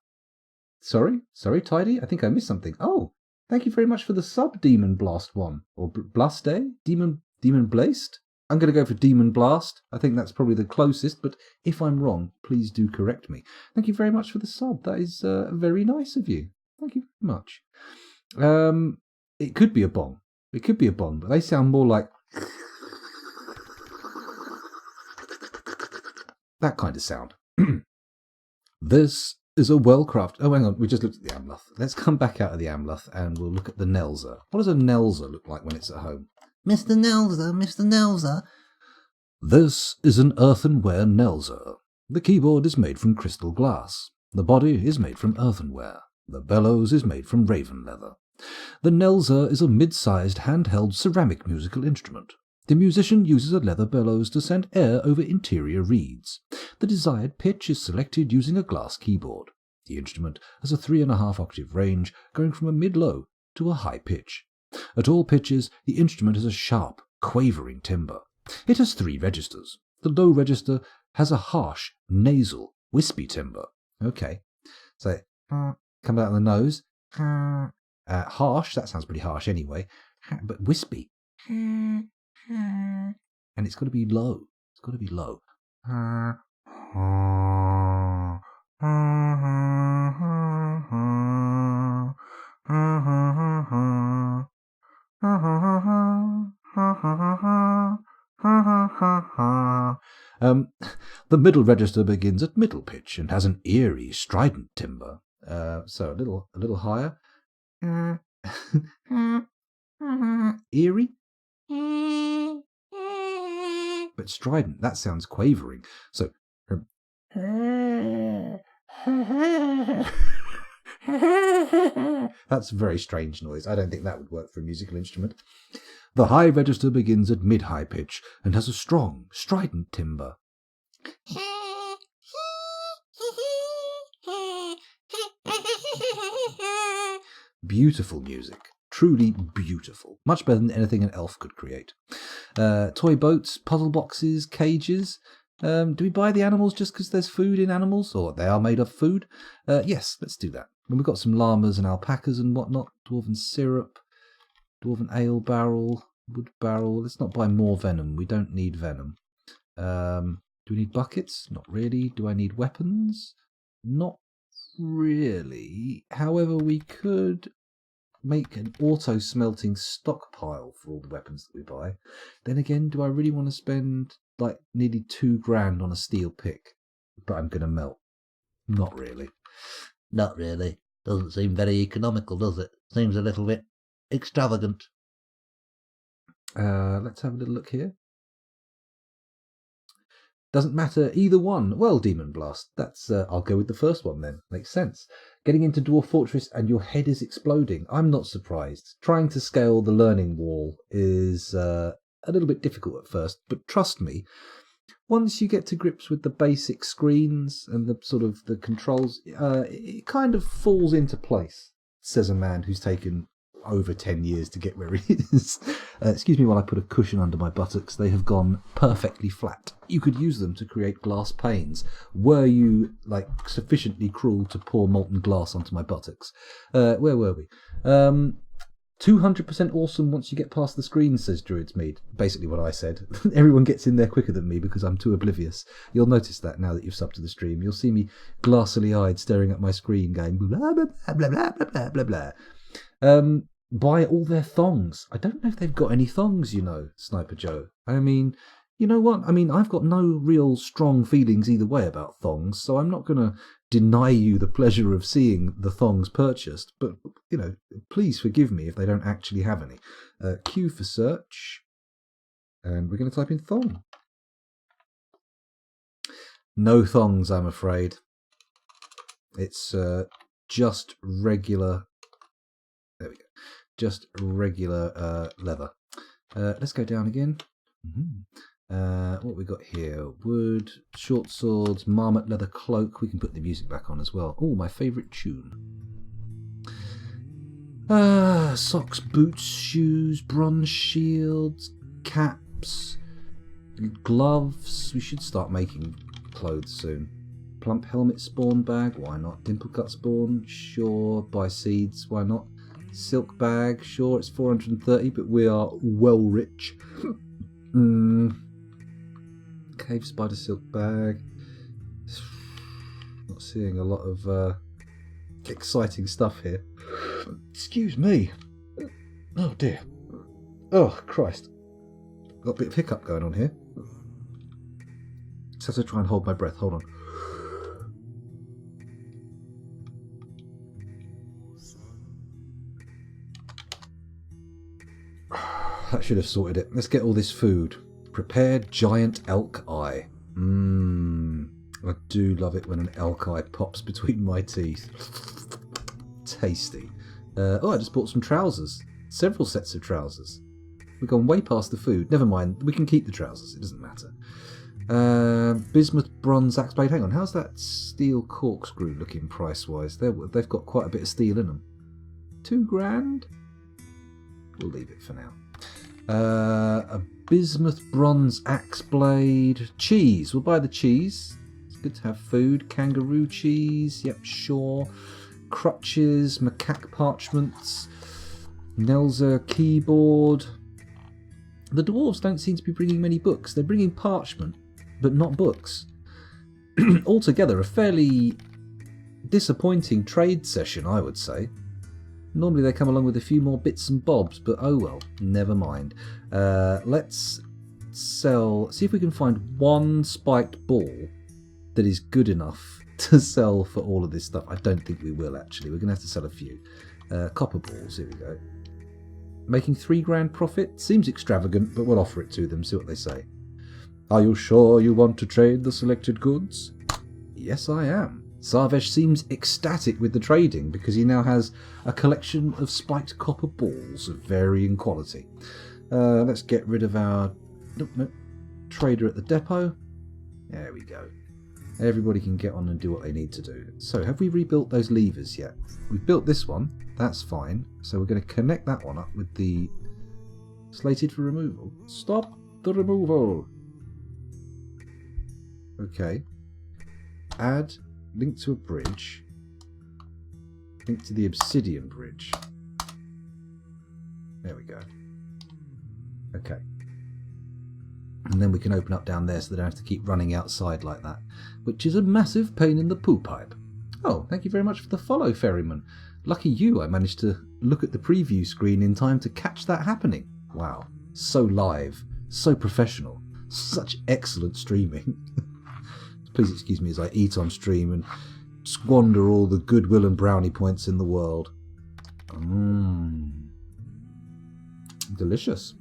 Sorry, Tidy. I think I missed something. Oh, thank you very much for the sub, Demon Blast 1. Or Blast A? Demon Blast? I'm going to go for Demon Blast. I think that's probably the closest, but if I'm wrong, please do correct me. Thank you very much for the sub. That is very nice of you. Thank you very much. It could be a bong. It could be a bong, but they sound more like that kind of sound. This is a well-crafted... Oh, hang on. We just looked at the amluth. Let's come back out of the amluth and we'll look at the Nelzer. What does a Nelzer look like when it's at home? Mr. Nelzer. This is an earthenware Nelzer. The keyboard is made from crystal glass. The body is made from earthenware. The bellows is made from raven leather. The Nelzer is a mid-sized handheld ceramic musical instrument. The musician uses a leather bellows to send air over interior reeds. The desired pitch is selected using a glass keyboard. The instrument has a 3.5-octave range, going from a mid-low to a high pitch. At all pitches, the instrument has a sharp, quavering timbre. It has 3 registers. The low register has a harsh, nasal, wispy timbre. Okay, so come out of the nose. Harsh, that sounds pretty harsh anyway, but wispy. And it's got to be low. It's got to be low. The middle register begins at middle pitch and has an eerie, strident timbre. So a little higher. Eerie? But strident, that sounds quavering. So that's a very strange noise. I don't think that would work for a musical instrument. The high register begins at mid-high pitch and has a strong, strident timbre. Beautiful music. Truly beautiful. Much better than anything an elf could create. Toy boats, puzzle boxes, cages. Do we buy the animals just because there's food in animals? Or they are made of food? Yes, let's do that. And we've got some llamas and alpacas and whatnot. Dwarven syrup. Dwarven ale barrel. Wood barrel. Let's not buy more venom. We don't need venom. Do we need buckets? Not really. Do I need weapons? Not really. However, we could make an auto-smelting stockpile for all the weapons that we buy. Then again, do I really want to spend like nearly $2,000 on a steel pick? But I'm going to melt. Not really. Not really. Doesn't seem very economical, does it? Seems a little bit extravagant. Let's have a little look here. Doesn't matter either one. Well, Demon Blast, that's I'll go with the first one then. Makes sense. Getting into Dwarf Fortress and your head is exploding. I'm not surprised. Trying to scale the learning wall is a little bit difficult at first, but trust me, once you get to grips with the basic screens and the sort of the controls, it kind of falls into place, says a man who's taken over 10 years to get where he is. Excuse me while I put a cushion under my buttocks. They have gone perfectly flat. You could use them to create glass panes. Were you sufficiently cruel to pour molten glass onto my buttocks? Where were we? 200% awesome once you get past the screen, says Druid's Mead. Basically what I said. Everyone gets in there quicker than me because I'm too oblivious. You'll notice that now that you've subbed to the stream. You'll see me glassily eyed staring at my screen going blah blah blah blah blah blah blah blah. Buy all their thongs. I don't know if they've got any thongs, Sniper Joe. I mean, you know what? I mean, I've got no real strong feelings either way about thongs, so I'm not going to deny you the pleasure of seeing the thongs purchased, but, please forgive me if they don't actually have any. Q for search, and we're going to type in thong. No thongs, I'm afraid. It's just regular... There we go. Just regular leather. Let's go down again. What we got here? Wood, short swords, marmot leather cloak. We can put the music back on as well. Oh, my favourite tune. Socks, boots, shoes, bronze shields, caps, gloves. We should start making clothes soon. Plump helmet spawn bag. Why not? Dimple cut spawn. Sure. Buy seeds. Why not? Silk bag, sure, it's 430, but we are well rich. Cave spider silk bag. Not seeing a lot of exciting stuff here. Excuse me. Oh dear. Oh Christ. Got a bit of hiccup going on here. Just have to try and hold my breath. Hold on. That should have sorted it. Let's get all this food. Prepared giant elk eye. I do love it when an elk eye pops between my teeth. Tasty. I just bought some trousers. Several sets of trousers. We've gone way past the food. Never mind. We can keep the trousers. It doesn't matter. Bismuth bronze axe blade. Hang on. How's that steel corkscrew looking price-wise? They've got quite a bit of steel in them. $2,000? We'll leave it for now. A bismuth bronze axe blade. Cheese. We'll buy the cheese. It's good to have food. Kangaroo cheese. Yep, sure. Crutches. Macaque parchments. Nelza keyboard. The dwarves don't seem to be bringing many books. They're bringing parchment, but not books. Altogether, a fairly disappointing trade session, I would say. Normally they come along with a few more bits and bobs, but oh well, never mind. Let's see if we can find one spiked ball that is good enough to sell for all of this stuff. I don't think we will, actually. We're going to have to sell a few. Copper balls, here we go. Making $3,000 profit? Seems extravagant, but we'll offer it to them, see what they say. Are you sure you want to trade the selected goods? Yes, I am. Sarvesh seems ecstatic with the trading because he now has a collection of spiked copper balls of varying quality. Let's get rid of our trader at the depot. There we go. Everybody can get on and do what they need to do. So, have we rebuilt those levers yet? We've built this one. That's fine. So we're going to connect that one up with the slated for removal. Stop the removal. Okay. Add. Link to a bridge. Link to the obsidian bridge. There we go. Okay. And then we can open up down there so they don't have to keep running outside like that. Which is a massive pain in the poo pipe. Oh, thank you very much for the follow, Ferryman. Lucky you, I managed to look at the preview screen in time to catch that happening. Wow. So live. So professional. Such excellent streaming. Please excuse me as I eat on stream and squander all the goodwill and brownie points in the world. Delicious.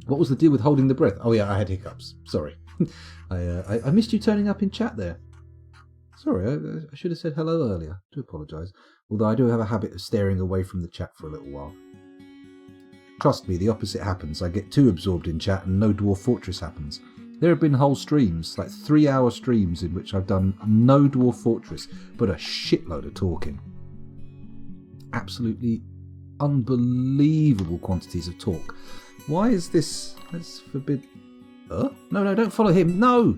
What was the deal with holding the breath? Oh yeah, I had hiccups. Sorry. I missed you turning up in chat there. Sorry, I should have said hello earlier. I do apologise. Although I do have a habit of staring away from the chat for a little while. Trust me, the opposite happens. I get too absorbed in chat and no Dwarf Fortress happens. There have been whole streams, like 3-hour streams, in which I've done no Dwarf Fortress, but a shitload of talking. Absolutely unbelievable quantities of talk. Why is this? Let's forbid... No, don't follow him. No!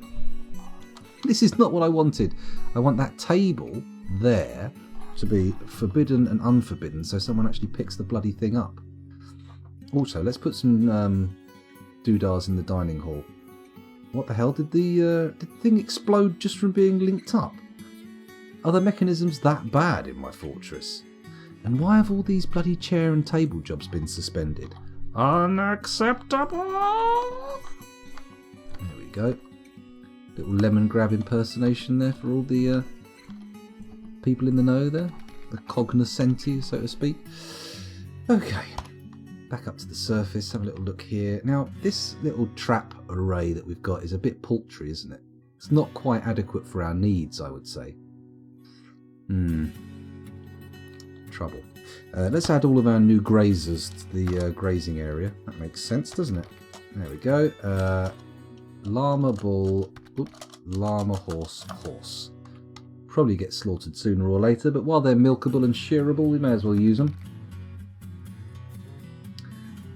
This is not what I wanted. I want that table there to be forbidden and unforbidden, so someone actually picks the bloody thing up. Also, let's put some doodahs in the dining hall. What the hell? Did the thing explode just from being linked up? Are the mechanisms that bad in my fortress? And why have all these bloody chair and table jobs been suspended? Unacceptable! There we go. Little lemon grab impersonation there for all the people in the know there. The cognoscenti, so to speak. Okay. Back up to the surface, have a little look here. Now, this little trap array that we've got is a bit paltry, isn't it? It's not quite adequate for our needs, I would say. Trouble. Let's add all of our new grazers to the grazing area. That makes sense, doesn't it? There we go. Llama, bull, llama, horse, horse. Probably get slaughtered sooner or later, but while they're milkable and shearable, we may as well use them.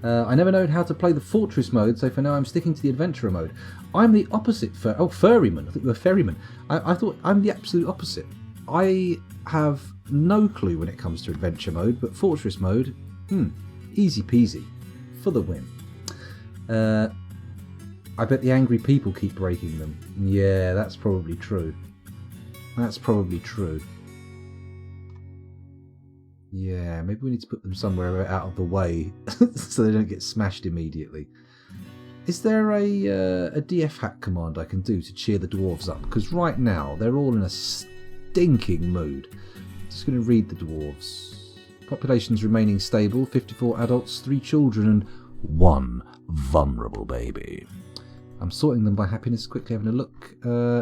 I never know how to play the fortress mode, so for now I'm sticking to the adventurer mode. I'm the opposite. Furryman. I thought you were ferryman. I thought I'm the absolute opposite. I have no clue when it comes to adventure mode, but fortress mode, easy peasy, for the win. I bet the angry people keep breaking them. Yeah, that's probably true. That's probably true. Yeah, maybe we need to put them somewhere out of the way so they don't get smashed immediately. Is there a DF hack command I can do to cheer the dwarves up? Because right now they're all in a stinking mood. Just going to read the dwarves. Populations remaining stable, 54 adults, 3 children and 1 vulnerable baby. I'm sorting them by happiness, quickly having a look.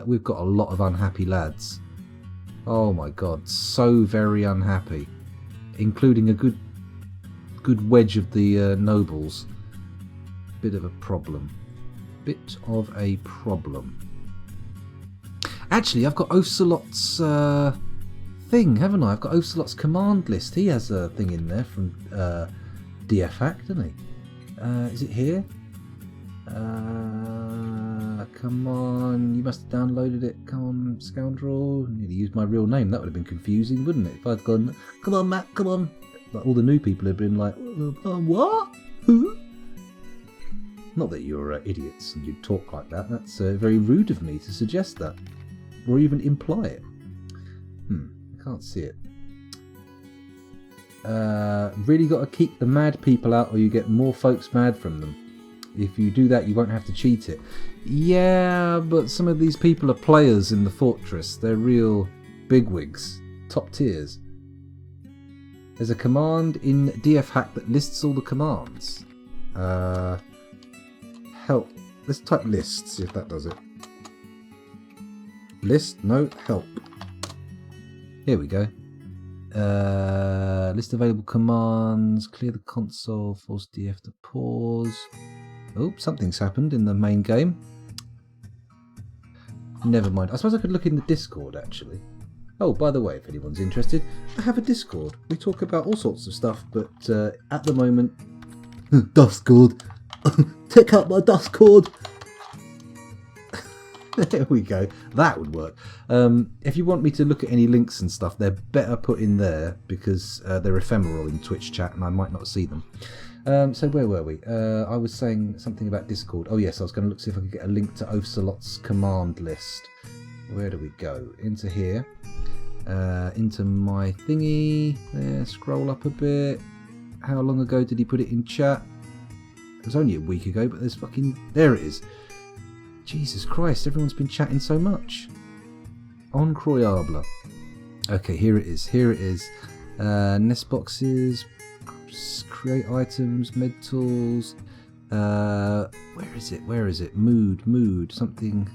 We've got a lot of unhappy lads. Oh my god, so very unhappy. Including a good wedge of the nobles. Bit of a problem. Actually, I've got Ocelot's thing, haven't I? I've got Ocelot's command list. He has a thing in there from DF Hack, doesn't he? Is it here? Come on, you must have downloaded it. Come on, scoundrel. Nearly used my real name. That would have been confusing, wouldn't it? If I'd gone, come on, Matt, come on. Like all the new people have been like, what? Who? Not that you're idiots and you'd talk like that. That's very rude of me to suggest that. Or even imply it. I can't see it. Really got to keep the mad people out or you get more folks mad from them. If you do that, you won't have to cheat it. Yeah, but some of these people are players in the fortress. They're real bigwigs, top tiers. There's a command in DF Hack that lists all the commands. Help. Let's type list, see if that does it. List, no, help. Here we go. List available commands, clear the console, force DF to pause. Oh, something's happened in the main game. Never mind. I suppose I could look in the Discord, actually. Oh, by the way, if anyone's interested, I have a Discord. We talk about all sorts of stuff, but at the moment... Discord! Take out my Discord! There we go. That would work. If you want me to look at any links and stuff, they're better put in there, because they're ephemeral in Twitch chat, and I might not see them. So where were we? I was saying something about Discord. Oh yes, I was going to look see if I could get a link to Ocelot's command list. Where do we go? Into here. Into my thingy. There, scroll up a bit. How long ago did he put it in chat? It was only a week ago, but there's fucking... There it is. Jesus Christ, everyone's been chatting so much. Incroyable. Okay, here it is. Here it is. Nest boxes. Create items. Med tools. Where is it? Where is it? Mood. Something.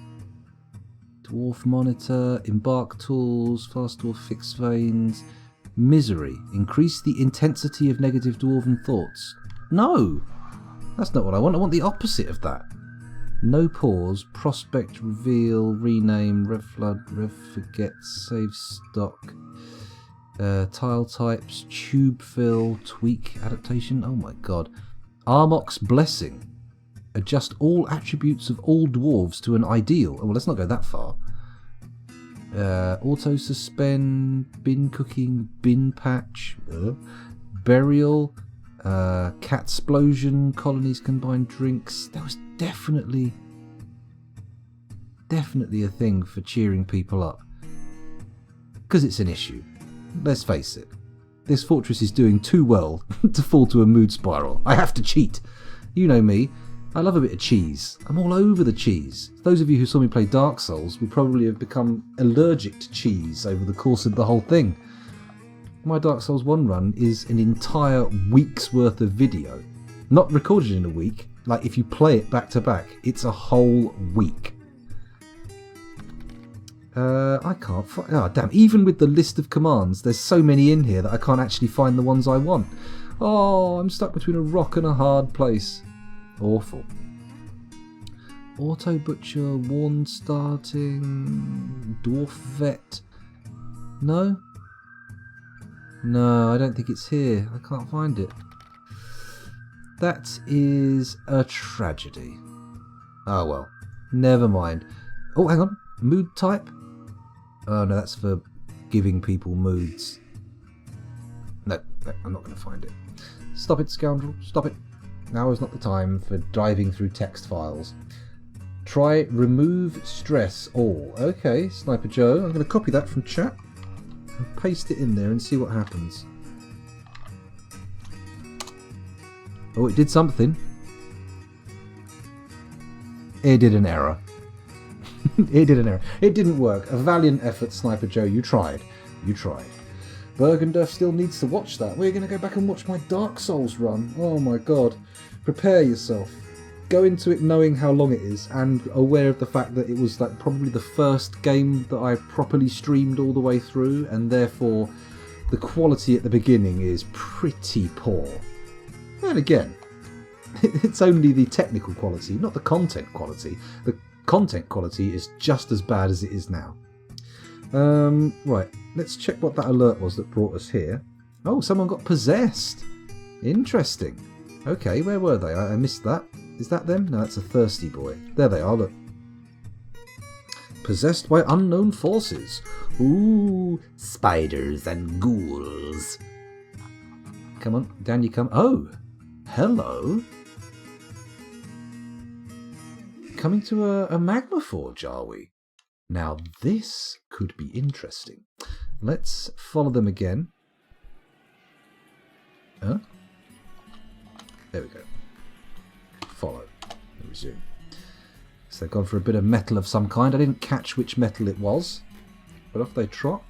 Dwarf monitor. Embark tools. Fast dwarf fixed veins. Misery. Increase the intensity of negative dwarven thoughts. No! That's not what I want. I want the opposite of that. No pause. Prospect reveal. Rename. Rev flood. Rev forget. Save stock. Tile types. Tube fill. Tweak. Adaptation. Oh my god. Armok's blessing. Adjust all attributes of all dwarves to an ideal. Oh, well, let's not go that far. Auto suspend, bin cooking, bin patch, burial, cat explosion, colonies combined drinks. There was definitely a thing for cheering people up. Because it's an issue. Let's face it. This fortress is doing too well to fall to a mood spiral. I have to cheat. You know me. I love a bit of cheese. I'm all over the cheese. Those of you who saw me play Dark Souls will probably have become allergic to cheese over the course of the whole thing. My Dark Souls 1 run is an entire week's worth of video. Not recorded in a week. Like, if you play it back to back, it's a whole week. I can't find... Oh, damn. Even with the list of commands, there's so many in here that I can't actually find the ones I want. Oh, I'm stuck between a rock and a hard place. Awful. Auto butcher, warn starting, dwarf vet. No? No, I don't think it's here. I can't find it. That is a tragedy. Oh well. Never mind. Oh, hang on. Mood type? Oh no, that's for giving people moods. No, I'm not going to find it. Stop it, scoundrel. Stop it. Now is not the time for diving through text files. Try remove stress all. Okay, Sniper Joe. I'm going to copy that from chat and paste it in there and see what happens. Oh, it did something. It did an error. It did an error. It didn't work. A valiant effort, Sniper Joe. You tried. You tried. Bergendorf still needs to watch that. We're going to go back and watch my Dark Souls run. Oh my god. Prepare yourself. Go into it knowing how long it is and aware of the fact that it was like probably the first game that I properly streamed all the way through, and therefore the quality at the beginning is pretty poor. And again, it's only the technical quality, not the content quality. The content quality is just as bad as it is now. Right, let's check what that alert was that brought us here. Oh, someone got possessed. Interesting. Okay, where were they? I missed that. Is that them? No, that's a thirsty boy. There they are, look. Possessed by unknown forces. Ooh, spiders and ghouls. Come on, down you come. Oh, hello. Coming to a magma forge, are we? Now this could be interesting. Let's follow them again. Huh? There we go. Follow. And resume. So they've gone for a bit of metal of some kind. I didn't catch which metal it was, but off they trot.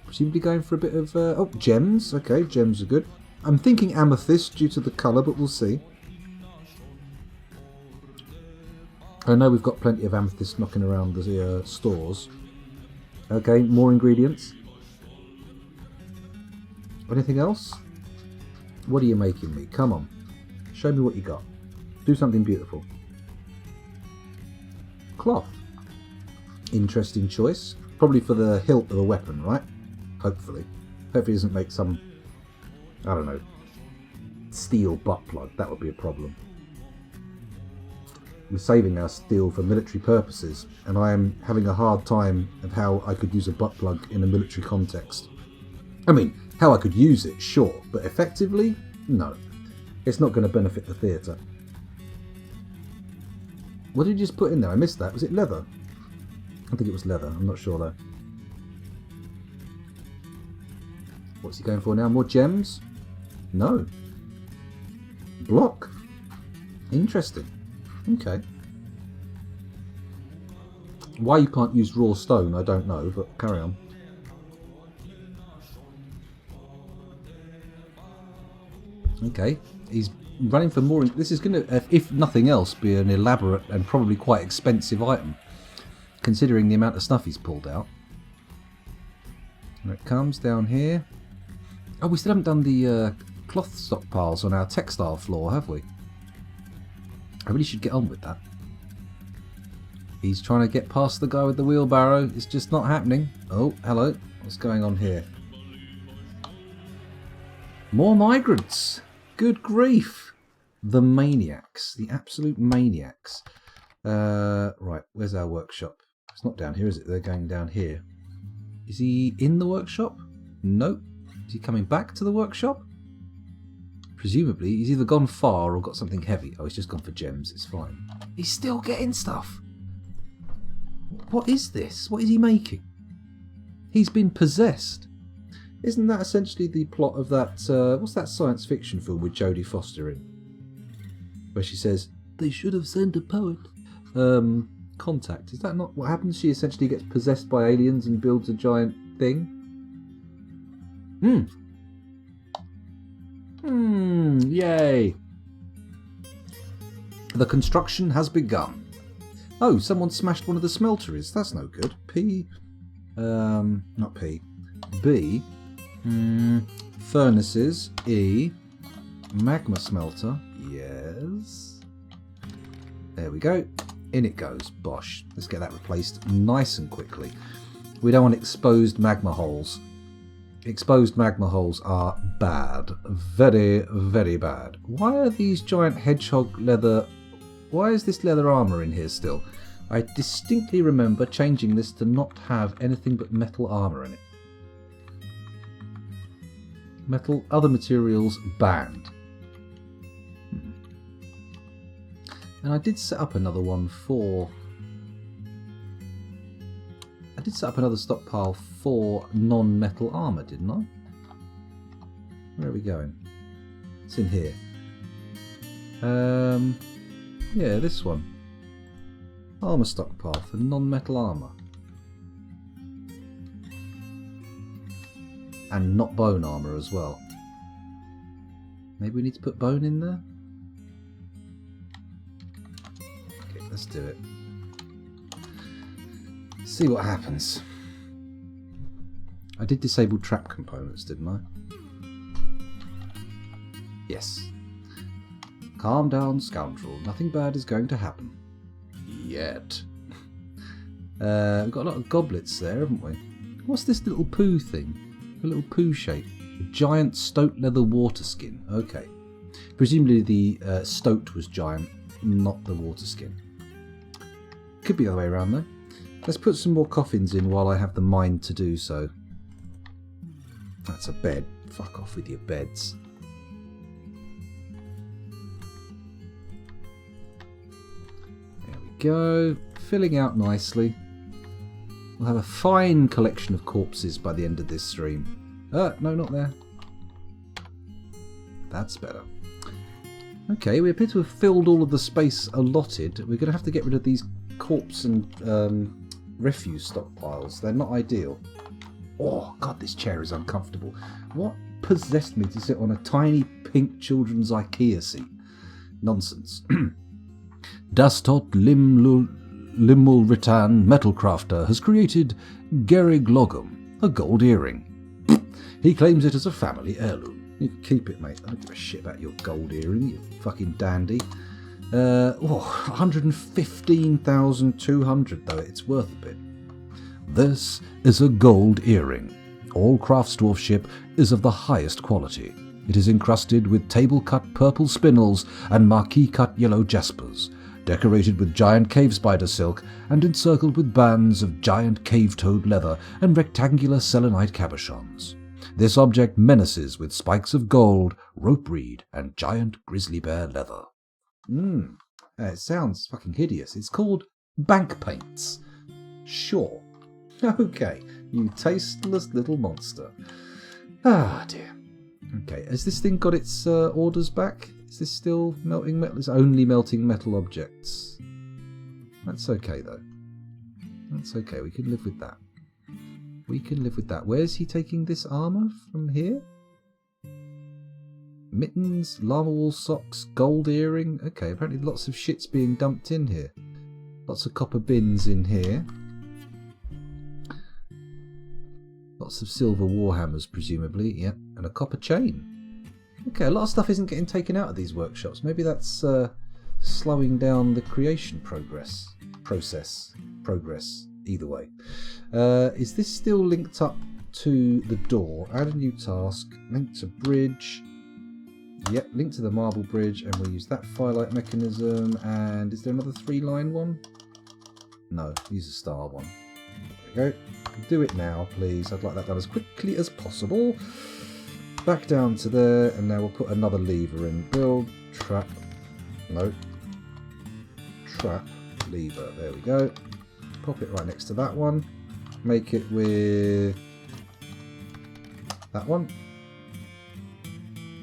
Presumably going for a bit of... oh, gems. Okay, gems are good. I'm thinking amethyst due to the colour, but we'll see. I know we've got plenty of amethyst knocking around the stores. Okay, more ingredients. Anything else? What are you making me? Come on. Show me what you got. Do something beautiful. Cloth. Interesting choice. Probably for the hilt of a weapon, right? Hopefully. Hopefully it doesn't make some, I don't know, steel butt plug. That would be a problem. We're saving our steel for military purposes, and I am having a hard time of how I could use a butt plug in a military context. I mean, how I could use it, sure, but effectively, no. It's not going to benefit the theatre. What did you just put in there? I missed that. Was it leather? I think it was leather. I'm not sure though. What's he going for now? More gems? No. Block. Interesting. Okay. Why you can't use raw stone, I don't know, but carry on. Okay, he's running for more. This is going to, if nothing else, be an elaborate and probably quite expensive item, considering the amount of stuff he's pulled out. Here it comes down here. Oh, we still haven't done the cloth stockpiles on our textile floor, have we? I really should get on with that. He's trying to get past the guy with the wheelbarrow. It's just not happening. Oh, hello. What's going on here? More migrants. Good grief. The maniacs. The absolute maniacs. Right, where's our workshop? It's not down here, is it? They're going down here. Is he in the workshop? Nope. Is he coming back to the workshop? Presumably, he's either gone far or got something heavy. Oh, he's just gone for gems. It's fine. He's still getting stuff. What is this? What is he making? He's been possessed. Isn't that essentially the plot of that, what's that science fiction film with Jodie Foster in? Where she says, they should have sent a poet. Contact. Is that not what happens? She essentially gets possessed by aliens and builds a giant thing? Yay. The construction has begun. Oh, someone smashed one of the smelteries. That's no good. Not P. B. Furnaces. E. Magma smelter. Yes. There we go. In it goes. Bosh. Let's get that replaced nice and quickly. We don't want exposed magma holes. Exposed magma holes are bad. Very, very bad. Why are these giant hedgehog leather... Why is this leather armour in here still? I distinctly remember changing this to not have anything but metal armour in it. Metal, other materials banned. And I did set up another one for... I did set up another stockpile for non-metal armour, didn't I? Where are we going? It's in here. Yeah, this one. Armour stockpile for non-metal armour. And not bone armour as well. Maybe we need to put bone in there? Okay, let's do it. See what happens. I did disable trap components, didn't I? Yes. Calm down, scoundrel. Nothing bad is going to happen. Yet. We've got a lot of goblets there, haven't we? What's this little poo thing? A little poo shape. A giant stoat leather water skin. Okay. Presumably the stoat was giant, not the water skin. Could be the other way around though. Let's put some more coffins in while I have the mind to do so. That's a bed. Fuck off with your beds. There we go. Filling out nicely. We'll have a fine collection of corpses by the end of this stream. No, not there. That's better. Okay, we appear to have filled all of the space allotted. We're going to have to get rid of these corpse and refuse stockpiles. They're not ideal. Oh, God, this chair is uncomfortable. What possessed me to sit on a tiny pink children's IKEA seat? Nonsense. Dastot Limul Ritan Metalcrafter has created Gerig Logum, a gold earring. He claims it as a family heirloom. You can keep it, mate. I don't give a shit about your gold earring, you fucking dandy. 115,200 though. It's worth a bit. This is a gold earring. All crafts dwarfship is of the highest quality. It is encrusted with table-cut purple spinels and marquee-cut yellow jaspers, decorated with giant cave spider silk and encircled with bands of giant cave-toad leather and rectangular selenite cabochons. This object menaces with spikes of gold, rope reed, and giant grizzly bear leather. It sounds fucking hideous. It's called bank paints. Sure. Okay, you tasteless little monster. Ah, dear. Okay, has this thing got its orders back? Is this still melting metal? It's only melting metal objects. That's okay, though. That's okay, we can live with that. We can live with that. Where's he taking this armour? From here? Mittens, llama wool socks, gold earring. Okay, apparently lots of shit's being dumped in here. Lots of copper bins in here. Lots of silver warhammers, presumably. Yep, and a copper chain. Okay, a lot of stuff isn't getting taken out of these workshops. Maybe that's slowing down the creation process. Either way. Is this still linked up to the door? Add a new task. Link to bridge. Yep, link to the marble bridge, and we'll use that firelight mechanism. And is there another 3-line one? No, use a star one. There we go. Do it now, please. I'd like that done as quickly as possible. Back down to there, and now we'll put another lever in. Build, trap, no. Trap, lever. There we go. Pop it right next to that one. Make it with that one.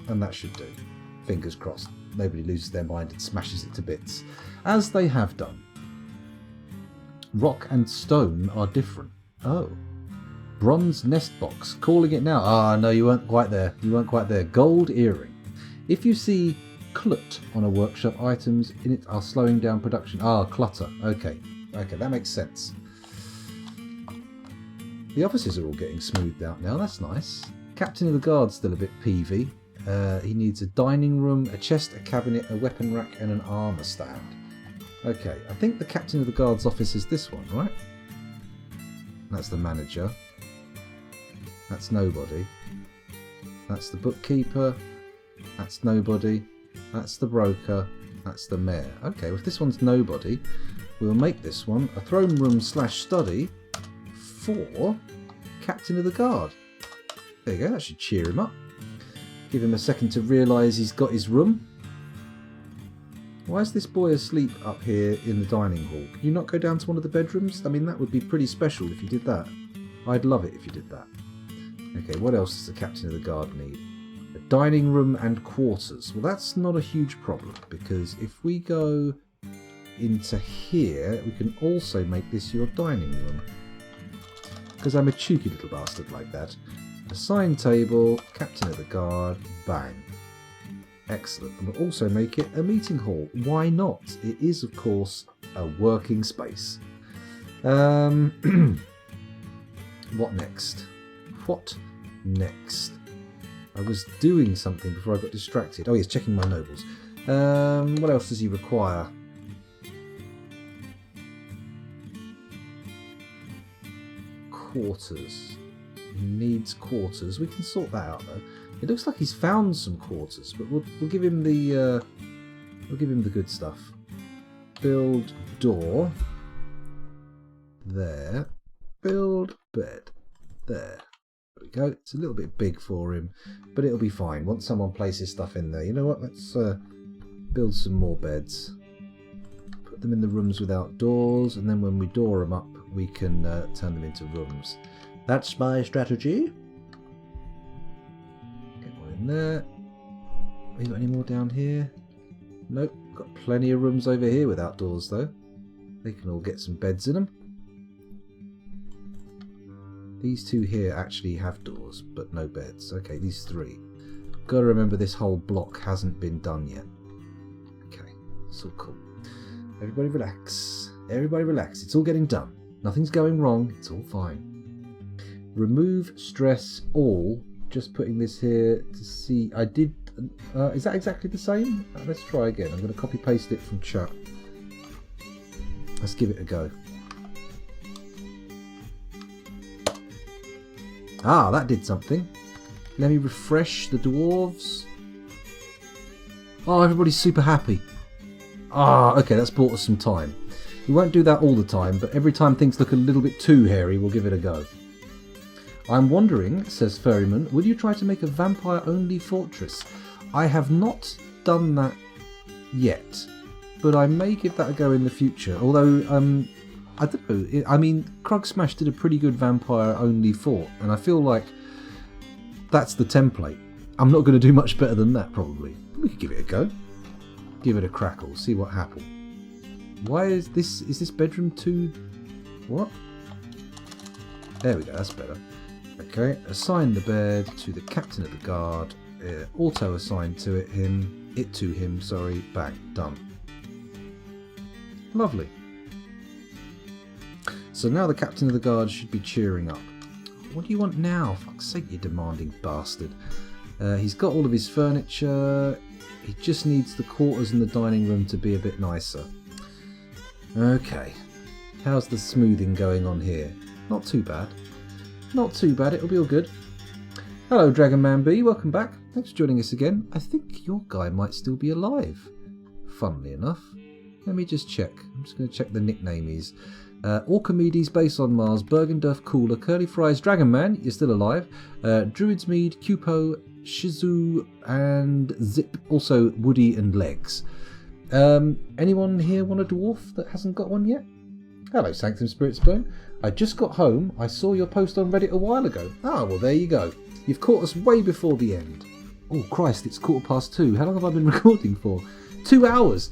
And that should do. Fingers crossed. Nobody loses their mind and smashes it to bits. As they have done. Rock and stone are different. Oh. Bronze nest box. Calling it now. Ah, no, you weren't quite there. You weren't quite there. Gold earring. If you see clut on a workshop, items in it are slowing down production. Ah, clutter. Okay. Okay, that makes sense. The offices are all getting smoothed out now. That's nice. Captain of the Guard's still a bit peevy. He needs a dining room, a chest, a cabinet, a weapon rack, and an armour stand. Okay, I think the Captain of the Guard's office is this one, right? That's the manager. That's nobody. That's the bookkeeper. That's nobody. That's the broker. That's the mayor. Okay, well, if this one's nobody, we'll make this one a throne room / study for Captain of the Guard. There you go, that should cheer him up. Give him a second to realise he's got his room. Why is this boy asleep up here in the dining hall? Can you not go down to one of the bedrooms? I mean, that would be pretty special if you did that. I'd love it if you did that. Okay, what else does the Captain of the Guard need? A dining room and quarters. Well, that's not a huge problem, because if we go into here, we can also make this your dining room. Because I'm a cheeky little bastard like that. A sign table, Captain of the Guard, bang. Excellent. And we'll also make it a meeting hall. Why not? It is, of course, a working space. What next? What next? I was doing something before I got distracted. Oh yes, checking my nobles. What else does he require? Quarters. He needs quarters. We can sort that out though. It looks like he's found some quarters, but we'll give him the good stuff. Build door. There. Build bed. There. There we go. It's a little bit big for him, but it'll be fine once someone places stuff in there. You know what? Let's build some more beds. Put them in the rooms without doors, and then when we door them up, we can turn them into rooms. That's my strategy. Get one in there. Have you got any more down here? Nope. Got plenty of rooms over here without doors, though. They can all get some beds in them. These two here actually have doors, but no beds. Okay, these three. Gotta remember this whole block hasn't been done yet. Okay, it's all cool. Everybody relax. Everybody relax. It's all getting done. Nothing's going wrong. It's all fine. Remove stress all. Just putting this here to see. I did. Is that exactly the same? Let's try again. I'm going to copy paste it from chat. Let's give it a go. Ah, that did something. Let me refresh the dwarves. Oh, everybody's super happy. Ah, okay, that's bought us some time. We won't do that all the time, but every time things look a little bit too hairy, we'll give it a go. I'm wondering, says Ferryman, will you try to make a vampire-only fortress? I have not done that yet, but I may give that a go in the future. Although, I don't know. I mean, Krugsmash did a pretty good vampire-only fort, and I feel like that's the template. I'm not going to do much better than that, probably. We could give it a go. Give it a crackle, see what happens. Why is this bedroom too What? There we go, that's better. Okay, assign the bed to the captain of the guard. Auto assign to him, sorry. Bang, done. Lovely. So now the captain of the guard should be cheering up. What do you want now? Fuck's sake, you demanding bastard. He's got all of his furniture. He just needs the quarters and the dining room to be a bit nicer. Okay. How's the smoothing going on here? Not too bad. Not too bad, it'll be all good. Hello, Dragon Man B, welcome back. Thanks for joining us again. I think your guy might still be alive. Funnily enough. Let me just check. I'm just going to check the nickname is. Orchimedes, base on Mars, Bergendorf, Cooler, Curly Fries, Dragon Man, you're still alive. Druid's Mead, Cupo, Shizu, and Zip, also Woody and Legs. Anyone here want a dwarf that hasn't got one yet? Hello, Sanctum Spirits Blown. I just got home. I saw your post on Reddit a while ago. Ah, well, there you go. You've caught us way before the end. Oh, Christ, it's 2:15. How long have I been recording for? 2 hours.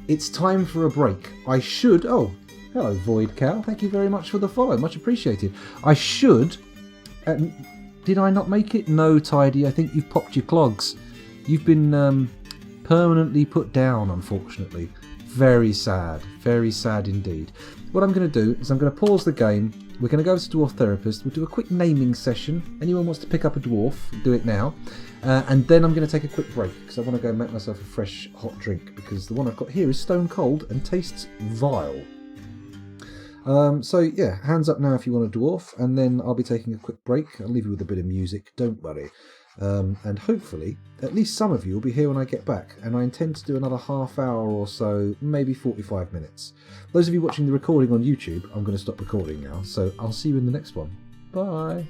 It's time for a break. I should... Oh, hello, Void Cow. Thank you very much for the follow. Much appreciated. I should... did I not make it? No, Tidy. I think you've popped your clogs. You've been permanently put down, unfortunately. Very sad indeed. What I'm going to do is I'm going to pause the game. We're going to go to Dwarf Therapist. We'll do a quick naming session. Anyone wants to pick up a dwarf, do it now. And then I'm going to take a quick break because I want to go make myself a fresh hot drink because the one I've got here is stone cold and tastes vile. So yeah, hands up now if you want a dwarf, and then I'll be taking a quick break. I'll leave you with a bit of music, don't worry. And hopefully, at least some of you will be here when I get back, and I intend to do another half hour or so, maybe 45 minutes. Those of you watching the recording on YouTube, I'm going to stop recording now, so I'll see you in the next one. Bye!